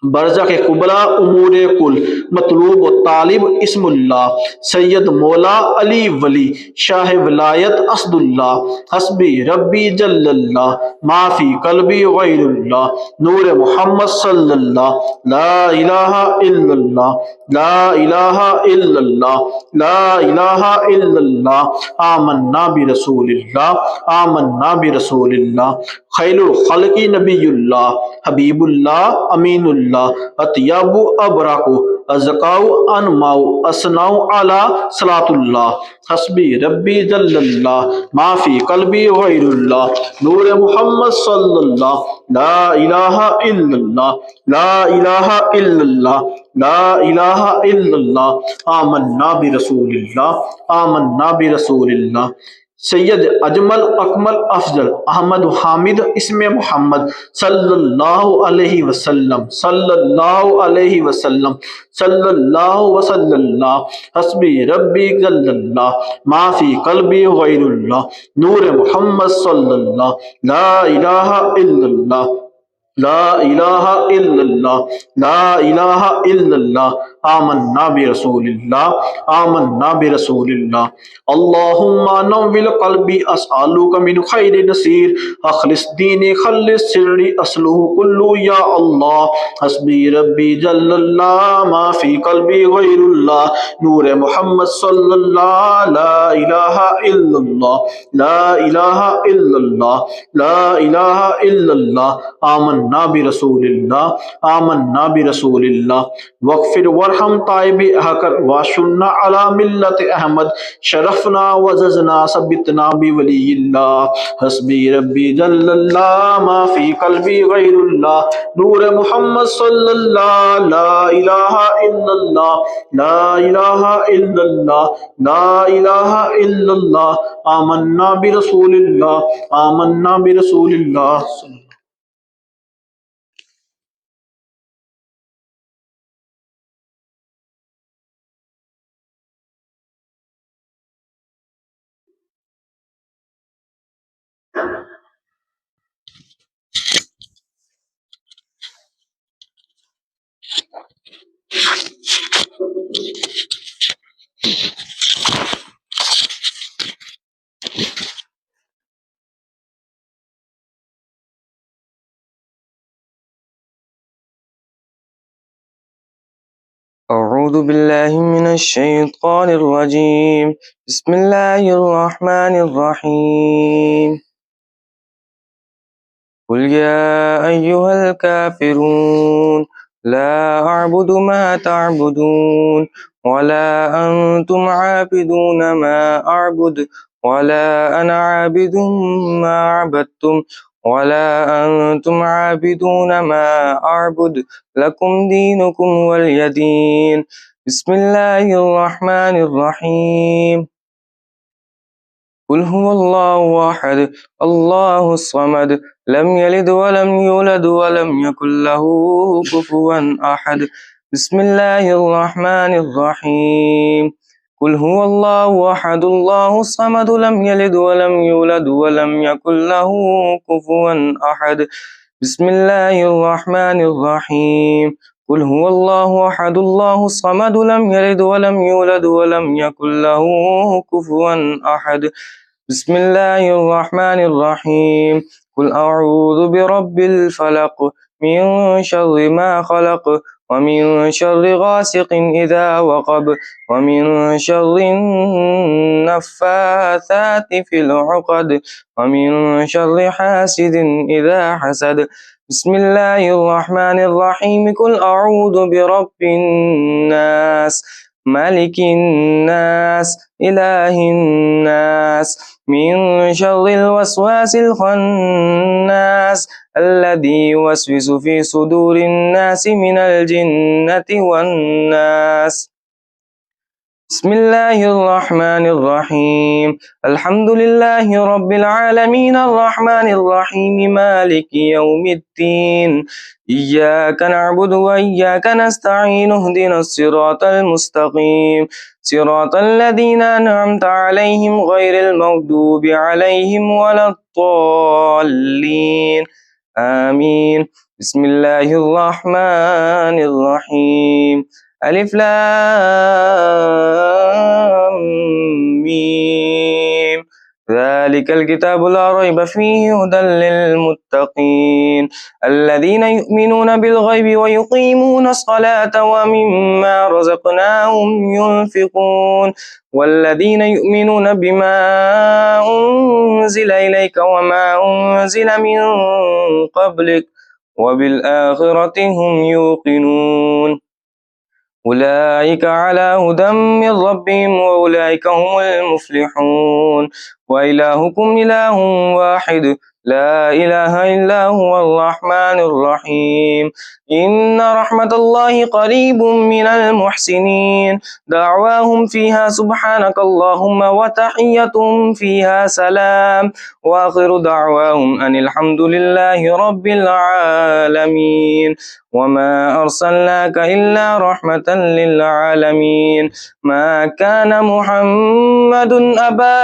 برزخ قبلا امور کل، مطلوب و طالب اسم اللہ، سید مولا علی ولی، شاہ ولایت اسد اللہ، حسبی ربی جل اللہ، ما فی قلبی غیر اللہ، نور محمد صلی اللہ، لا الہ الا اللہ، لا الہ الا اللہ، لا الہ الا اللہ، آمنا برسول اللہ، آمنا برسول اللہ، خیر الخلق نبی اللہ، حبیب اللہ، امین اللہ، اطیب ابرق، ازکاء انماء، اسناء علی صلاۃ اللہ، حسبی ربی جل اللہ، ما فی قلبی غیر اللہ، نور محمد صلی اللہ، لا الہ الا اللہ، لا الہ الا اللہ، لا الہ الا اللہ، آمنا برسول اللہ، آمنا برسول اللہ، سید اجمل اکمل افضل احمد حامد اسم محمد صلی اللہ علیہ وسلم، صلی اللہ علیہ وسلم، صلی اللہ وسلم اللہ، حسبی ربی جل اللہ، ما فی قلبی غیر اللہ، نور محمد صلی اللہ، لا الہ الا اللہ، لا الہ الا اللہ، لا الہ الا اللہ، آمنا برسول اللہ، آمنا برسول اللہ، اللہم نوّل قلبی اسألوک من خیر نصیر، اخلص دینی خلص سری اسلو کلو یا اللہ، حسبی ربی جل اللہ، ما فی قلبی غیر اللہ، نور محمد صلی اللہ، لا الہ الا اللہ، لا الہ الا اللہ، لا الہ الا اللہ، آمنا برسول اللہ، آمنا برسول اللہ، وغفر وارحم طائب احکر واشنا علی ملت احمد، شرفنا وززنا ثبتنا بولی اللہ، حسبی ربی جل اللہ، ما فی قلبی غیر اللہ، نور محمد صلی اللہ، لا الہ الا اللہ، لا الہ الا اللہ، لا الہ الا اللہ، آمنا برسول اللہ، آمنا برسول اللہ۔ أعوذ بالله من الشيطان الرجيم. بسم الله الرحمن الرحيم. قل يا أيها الكافرون لا أعبد ما تعبدون ولا أنتم عابدون ما أعبد ولا أنا عابد ما عبدتم ولا أنتم عابدون ما أعبد لكم دينكم ولي دين. بسم الله الرحمن الرحيم. قل هو الله أحد الله الصمد لم يلد ولم يولد ولم يكن له كفوا أحد. بسم الله الرحمن الرحيم. قل هو الله أحد الله الصمد لم يلد ولم يولد ولم يكن له كفوا أحد. بسم الله الرحمن الرحيم. قل هو الله أحد الله الصمد لم يلد ولم يولد ولم يكن له كفوا أحد. بسم الله الرحمن الرحيم. قل أعوذ برب الفلق من شر ما خلق ومن شر غاسق إذا وقب ومن شر النفاثات في العقد ومن شر حاسد إذا حسد. بسم الله الرحمن الرحيم. قل أعوذ برب الناس ملك الناس إله الناس من شر الوسواس الخناس الذي يوسوس في صدور الناس من الجنة والناس. بسم الله الرحمن الرحيم الحمد لله رب العالمين الرحمن الرحيم مالك يوم الدين إياك نعبد وإياك نستعين اهدنا الصراط المستقيم صراط الذين أنعمت عليهم غير المغضوب عليهم ولا الضالين آمين بسم الله الرحمن الرحيم ألف لام ميم ذلك الكتاب لا ريب فيه هدى للمتقين الذين يؤمنون بالغيب ويقيمون الصلاة ومما رزقناهم ينفقون والذين يؤمنون بما أنزل إليك وما أنزل من قبلك وبالآخرة هم يوقنون أولئك على هدى من ربهم وأولئك هم المفلحون وإلهكم إله واحد لا إله إلا هو الرحمن الرحيم إن رحمة الله قريب من المحسنين دعواهم فيها سبحانك اللهم وتحيتهم فيها سلام وآخر دعواهم أن الحمد لله رب العالمين وما أرسلناك إلا رحمة للعالمين ما كان محمد أبا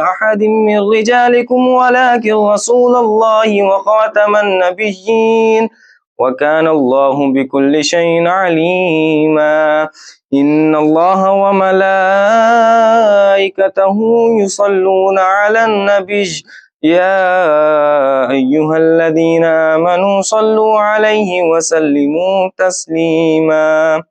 أحد من رجالكم ولكن رسول الله وخاتم النبيين وكان الله بكل شيء عليما إن الله وملائكته يصلون على النبي يا أيها الذين آمنوا صلوا عليه وسلموا تسليما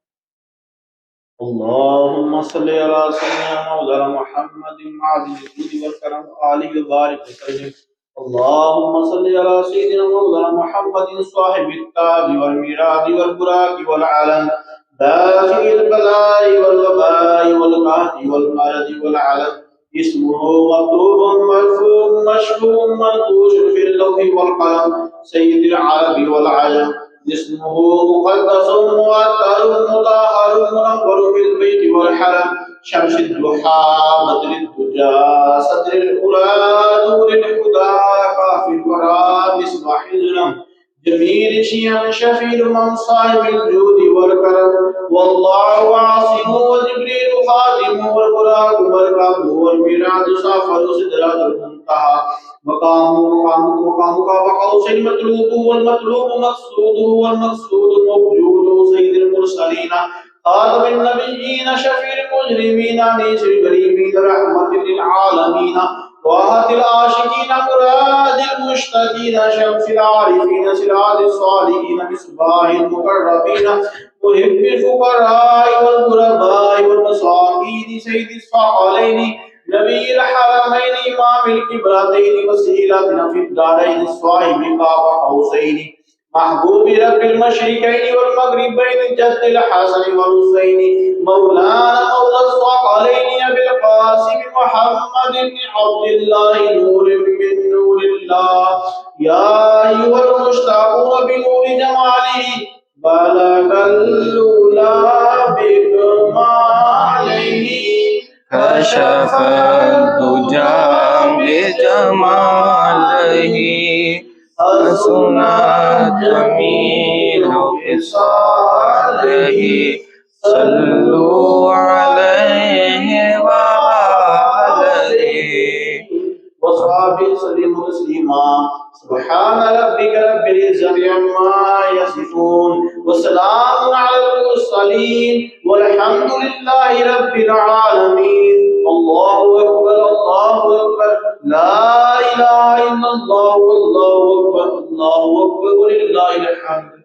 اللهم صل على سيدنا مولانا محمد معدن الجود والكرم وآله وبارك وسلم. اللهم صل على سيدنا مولانا محمد صاحب التاج والميراث والبراق والعلم دافع البلاء والوباء والقهر والمرض والعلم اسمه مكتوب مرفوع مشفوع منقوش في اللوح والقلم سيد العرب والعجم اسمه مقدس مؤثر مطهر منور في البيت والحرم شمس الضحى بدر الدجى صدر الأولى نور الهدى كافي الورى مصباح الظلم جميل شيم شفيع من صاحب الجود والكرم والله عاصم وجبريل خادم والبراق والكعب والميراث سافر سدرة المنتهى مقامك وقوس المطلوب والمطلوب مقصوده والمقصود موجود سيد المرسلين خاتم النبيين شفيع المجرمين انيس الغريبين رحمة للعالمين راحة العاشقين مراد المشتاقين شمس العارفين سراج الصالحين مصباح المقربين محب الفقراء والغرباء والمساكين سيد الثقلين نبي الحرمين إمام الكبرتين وسيلتنا في الدارين صاحب قاب قوسين محبوب رب المشرقين والمغربين جد الحسن والحسين مولانا مولى الثقلين أبي القاسم محمد بن عبد الله نور من نور الله يا أيها المشتاقون بنور جماله بلغ الأولى بكماله كشف الدجى بجماله حسنت جميل خصاله صلوا عليه وآله وصحبه وسلم تسليما سبحان ربك رب العزة عما يصفون وسلام على المرسلين والحمد لله رب العالمين الله أكبر الله أكبر لا إله إلا الله والله أكبر الله أكبر ولله الحمد.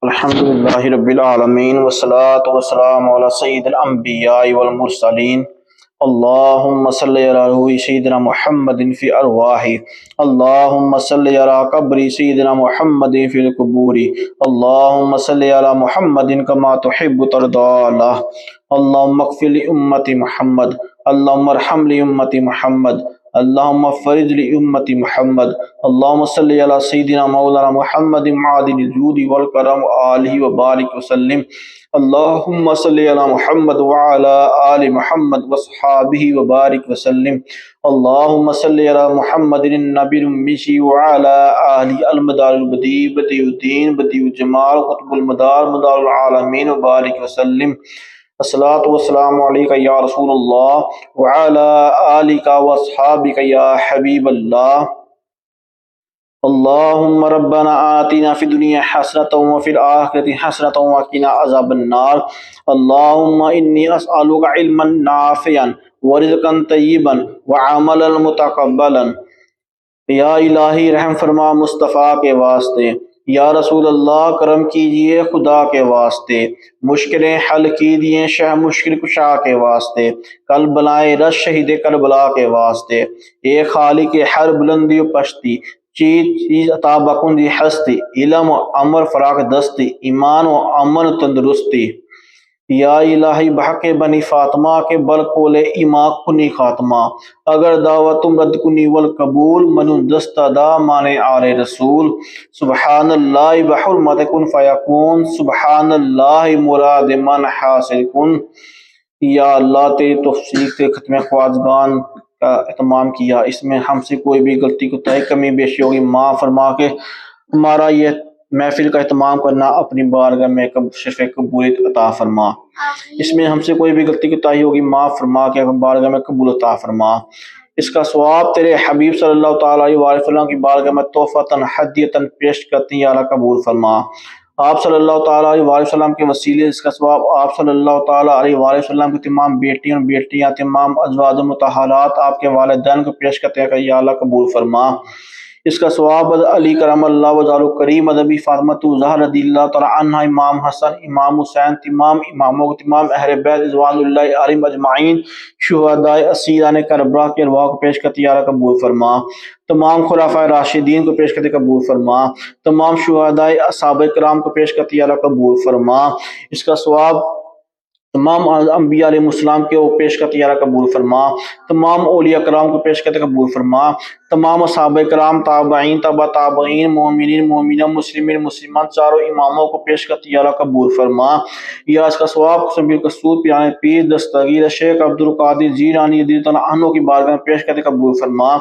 الحمد لله رب العالمين والصلاة والسلام على سيد الأنبياء والمرسلين. اللهم صل على روح سيدنا محمد في أرواحه اللهم صل على قبر سيدنا محمد في القبور اللهم صل على محمد كما تحب ترضى الله. اللهم اغفر لأمة محمد اللهم ارحم لأمة محمد اللهم فرج لأمة محمد. اللهم صل على سيدنا مولانا محمد معدن الجود والكرم وآله وبارك وسلم. اللهم صل على محمد وعلى آل محمد وصحابه وبارك وسلم. اللهم صل على محمد النبي الأمي وعلى آله المدار البديع بديع الدين بديع الجمال قطب المدار مدار العالمين وبارك وسلم. الصلاة والسلام عليك يا رسول الله وعلى آلك وأصحابك يا حبيب الله. اللهم ربنا آتنا في الدنيا حسنة وفي الآخرة حسنة وقنا عذاب النار. اللهم إني أسألك علما نافعا ورزقا طيبا وعملا متقبلا. یا الہی رحم فرما مصطفیٰ کے واسطے. یا رسول اللہ کرم کیجئے خدا کے واسطے. مشکلیں حل کیجئے شہ مشکل کشا کے واسطے. کل بلائے رش شہید کربلا کے واسطے. اے خالق ہر بلندی و پشتی چیز عطا بکندی ہستی. علم و عمر فراغ دستی. ایمان و امن و تندرستی. یا الہی بحق بنی فاطمہ کے بل کول ایما کنی خاتمہ. اگر دعوتم رد کنی والقبول منو دستہ دا مانے آل رسول. سبحان اللہ بحرمت کن فیکون. سبحان اللہ مراد من حاصل کن. یا اللہ تیری توفیق سے ختم خواجگان کا اہتمام کیا. اس میں ہم سے کوئی بھی غلطی کوتاہی کمی بیشی ہوگی معاف فرما کے ہمارا یہ محفل کا اہتمام کرنا اپنی بارگاہ میں شرف قبولیت عطا فرما. اس میں ہم سے کوئی بھی غلطی کوتاہی ہوگی معاف فرما کے بارگاہ میں قبول عطا فرما. اس کا ثواب تیرے حبیب صلی اللہ تعالیٰ علیہ وسلم کی بارگاہ میں تحفۃً ہدیۃً پیش کرتی یا اللہ قبول فرما. آپ صلی اللہ تعالیٰ علیہ وسلم کے وسیلے اس کا ثواب آپ صلی اللہ تعالیٰ علیہ وسلم کی تمام بیٹیاں بیٹیاں تمام ازواج مطہرات آپ کے والدین کو پیش کرتے ہیں کہ یا اللہ قبول فرما. اس کا ثواب علی کرم اللہ وجہہ کریم ادبی فاطمہ زہرا رضی اللہ تعالیٰ عنہ امام حسن امام حسین تمام اماموں تمام اہل بیت رضوان اللہ علیہم اجمعین شہداء اسیران کربلا کے ارواح کو پیش کرتے یا اللہ قبول فرما. تمام خلفائے راشدین کو پیش کرتے قبول فرما. تمام شہداء اصحاب کرام کو پیش کرتے یا اللہ قبول فرما. اس کا ثواب تمام انبیاء علیہ السلام کے وہ پیش کرتے یا اللہ قبول فرما. تمام اولیاء کرام کو پیش کرتے قبول فرما. تمام صحابہ کرام تابعین تبع تابعین مومنین مومنہ مسلمین مسلمان چاروں اماموں کو پیش کرتے یا اللہ قبول فرما. یا اس کا ثواب قسم قصود پیانے پیر دستگیر شیخ عبدالقادر جیلانی رضی اللہ عنہ کی بارگاہ میں پیش کرتے قبول فرما.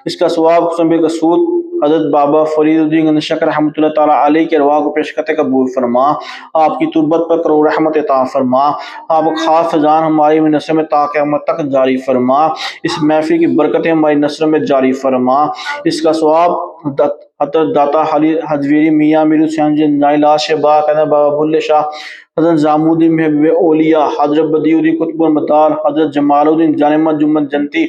اس کا ثواب قسم قصود حضرت بابا فرید الدین شک رحمۃ اللہ تعالیٰ علیہ کے ارواح کو پیش کرتے قبول فرما. آپ کی تربت پر کرو رحمت عطا فرما. آپ خاص فضان ہماری نسل میں تا قیامت تک جاری فرما. اس محفل کی برکتیں ہماری نسل میں جاری فرما. اس کا ثواب حضرت داتا حضویری میاں میر حسین جی نائلہ شبا کہنا بابا بلے شاہ حضرت زامود الدین محبوب اولیاء حضرت بدیع الدین قطب المدار حضرت جمال الدین جانمت جمت جنتی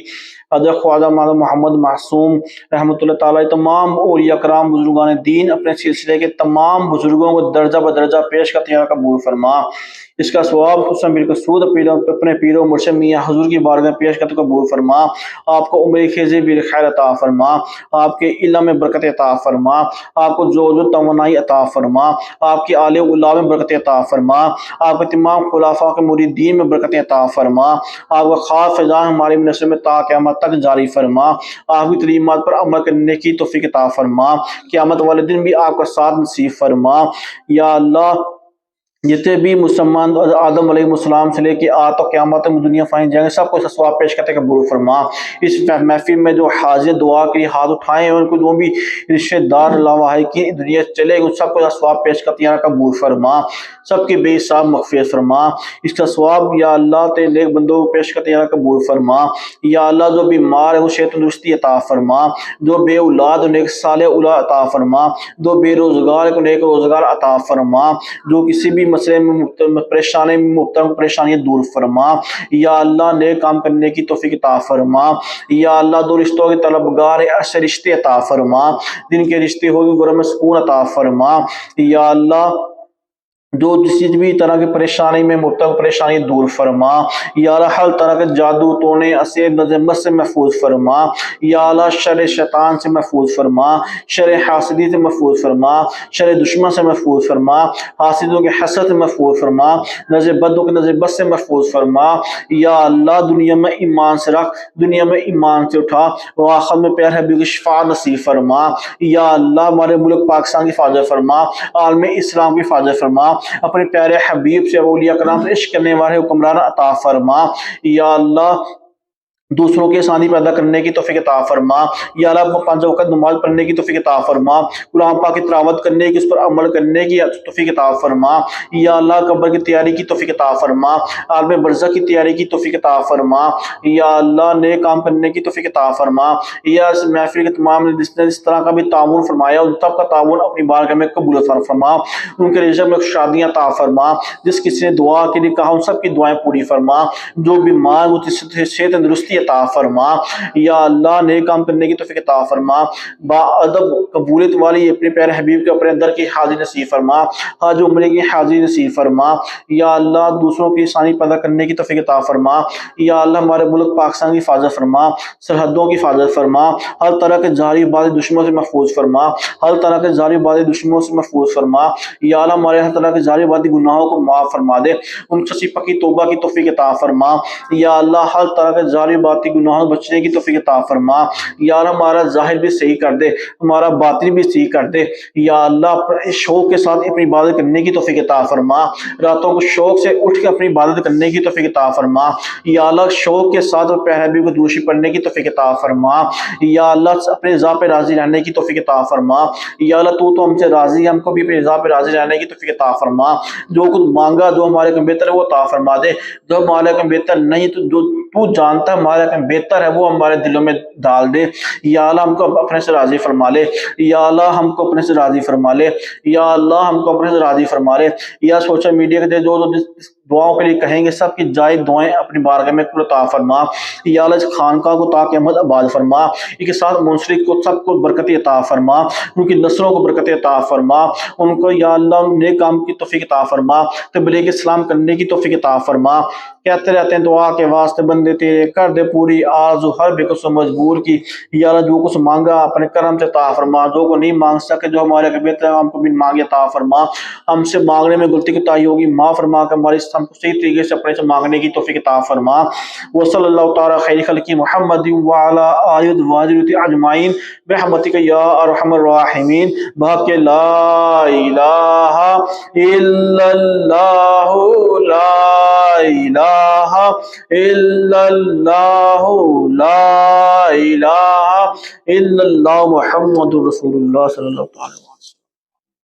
حضرت خواجہ محمد معصوم رحمۃ اللہ تعالیٰ تمام اولیاء کرام بزرگان دین اپنے سلسلے کے تمام بزرگوں کو درجہ بدرجہ پیش کرتے ہیں قبول فرما. اس کا ثواب حسن بالقصود اپنے پیر و مرشد میاں حضور کی بارگاہ پیش کرتے قبول فرما. آپ کو عمر خیزی بالخیر عطا فرما. آپ کے علم میں برکت عطا فرما. آپ کو جوز و توانائی عطا فرما. آپ کی آل اولا میں برکت عطا فرما. آپ کے تمام خلفاء کے مریدین میں برکت عطا فرما. آپ کا خاص فیضان ہماری نسل میں تا قیامت تک جاری فرما. آپ کی تعلیمات پر عمل کرنے کی توفیق عطا فرما. قیامت والے دن بھی آپ کا ساتھ نصیب فرما. یا اللہ جتنے بھی مسلمان آدم علیہ السلام سے لے کے تو قیامت تک دنیا فائن جائیں گے سب کو ثواب پیش کرتے قبول فرما. اس محفل میں جو حاضر دعا کے لیے ہاتھ اٹھائے ہیں ان کو جو بھی رشتہ دار لاواحقین دنیا چلے گئے سب کو ثواب پیش کرتے ہیں قبول فرما. سب کے بے حساب مغفرت فرما. اس کا ثواب یا اللہ تیرے نیک بندوں کو پیش کرتے ہیں قبول فرما. یا اللہ جو بیمار ہے وہ صحت تندرستی عطا فرما. جو بے اولاد انہیں ایک صالح اولاد عطا فرما. جو بے روزگار کو نیک روزگار عطا فرما. جو کسی بھی مسئلے میں پریشانی میں مبتلا پریشانیاں دور فرما. یا اللہ نیک کام کرنے کی توفیق عطا فرما. یا اللہ دو رشتوں کے طلبگار ایسے رشتے عطا فرما جن کے رشتے ہوگی گھروں میں سکون عطا فرما. یا اللہ جو کسی بھی طرح کی پریشانی میں مبتلا پریشانی دور فرما یا اللہ، ہر طرح کے جادو ٹونے اسیر نظمت سے محفوظ فرما یا اللہ، شر شیطان سے محفوظ فرما، شر حاسدی سے محفوظ فرما، شر دشمن سے محفوظ فرما، حاسدوں کے حسد سے محفوظ فرما، نظر بدوں کے نظر بد سے محفوظ فرما یا اللہ، دنیا میں ایمان سے رکھ، دنیا میں ایمان سے اٹھا، اور آخر میں پیارے حبیب کی شفاعت نصیب فرما یا اللہ، ہمارے ملک پاکستان کی حفاظت فرما، عالم اسلام کی حفاظت فرما، اپنے پیارے حبیب سے اولیاء کرام سے عشق کرنے والے حکمران عطا فرما یا اللہ، دوسروں کے آسانی پیدا کرنے کی توفیق عطا فرما یا اللہ، 5 وقت نماز پڑھنے کی توفیق عطا فرما، قرآن پاک کی تلاوت کرنے کی، اس پر عمل کرنے کی توفیق عطا فرما یا اللہ، قبر کی تیاری کی توفیق عطا فرما، عالم برزخ کی تیاری کی توفیق عطا فرما یا اللہ، نیک کام کرنے کی توفیق عطا فرما یا اس محفل کے تمام جس نے اس طرح کا بھی تعاون فرمایا، ان سب کا تعاون اپنی بارگاہ میں قبول فرما، ان کے رزق میں شادیاں عطا فرما، جس کسی نے دعا کے لیے کہا ان سب کی دعائیں پوری فرما، جو بیمار وہ صحت تندرستی عطا فرما یا اللہ، نیک کام کرنے کی توفیق عطا فرما، با ادب قبولیت والی اپنے پیارے حبیب کے اپنے در کی حاضری نصیب فرما، حج عمرے کی حاضری نصیب فرما یا اللہ، دوسروں کی آسانی پیدا کرنے کی توفیق عطا فرما یا اللہ، ہمارے ملک پاکستان کی حفاظت فرما، سرحدوں کی حفاظت فرما، ہر طرح کے ظاہری باطنی دشمنوں سے محفوظ فرما، ہر طرح کے ظاہری باطنی دشمنوں سے محفوظ فرما یا اللہ، ہمارے ہر طرح کے ظاہری باطنی گناہوں کو معاف فرما دے، ان سچی پکی توبہ کی توفیق عطا فرما یا اللہ، ہر طرح کے ظاہری باطنی گناہوں بچنے کی توفیق عطا فرما یا اللہ، ہمارا ظاہر بھی صحیح کر دے، ہمارا باطن بھی صحیح کر دے یا اللہ، شوق کے ساتھ اپنی عبادت کرنے کی توفیق عطا فرما، راتوں کو شوق سے اٹھ کے اپنی عبادت کرنے کی توفیق عطا فرما یا اللہ، شوق کے ساتھ پیارے حبیب کو دوشی پڑھنے کی توفیق عطا فرما یا اللہ، اپنے رضا پہ راضی رہنے کی توفیق عطا فرما یا اللہ، تو ہم سے راضی ہے، ہم کو بھی اپنے رضا پہ راضی رہنے کی توفیق عطا فرما، جو کچھ مانگا جو ہمارے کو بہتر ہے وہ عطا فرما دے، جو ہمارے کو بہتر نہیں تو جو تو جانتا ہے ہمارے کو بہتر ہے وہ ہمارے دلوں میں ڈال دے یا اللہ، ہم کو اپنے سے راضی فرما لے یا اللہ، ہم کو اپنے سے راضی فرما لے یا اللہ، ہم کو اپنے سے راضی فرما لے یا سوشل میڈیا کے جو دعاؤں کے لیے کہیں گے سب کی جائز دعائیں اپنی بارگاہ میں عطا فرما یا اللہ، اس خانقاہ کو تا قیامت آباد فرما، ان کے ساتھ منسلک کو سب کو برکت عطا فرما، ان کی نسلوں کو برکت عطا فرما، ان کو یا اللہ نیک کام کی توفیق عطا فرما، تبلیغ اسلام کرنے کی توفیق عطا فرما، کہتے رہتے ہیں دعا کے واسطے بندے تیرے، کر دے پوری آرزو ہر بے کس مجبور کی یا اللہ، جو کچھ مانگا اپنے کرم سے عطا فرما، جو کو نہیں مانگ سکے جو ہمارے کے بہتر ہم کو بھی مانگے عطا فرما، ہم سے مانگنے میں غلطی کوتاہی ہوگی معاف فرما کہ ہماری ہم کو صحیح طریقے سے اپنے سے مانگنے کی توفیق عطا فرما، وصلی اللہ تعالی خیر خلق محمد وعلی آلہ وصحبہ اجمعین برحمتک یا ارحم الراحمین، بحق لا الہ الا اللہ، لا الہ الا اللہ، لا الہ الا اللہ، محمد رسول اللہ صلی اللہ علیہ وسلم۔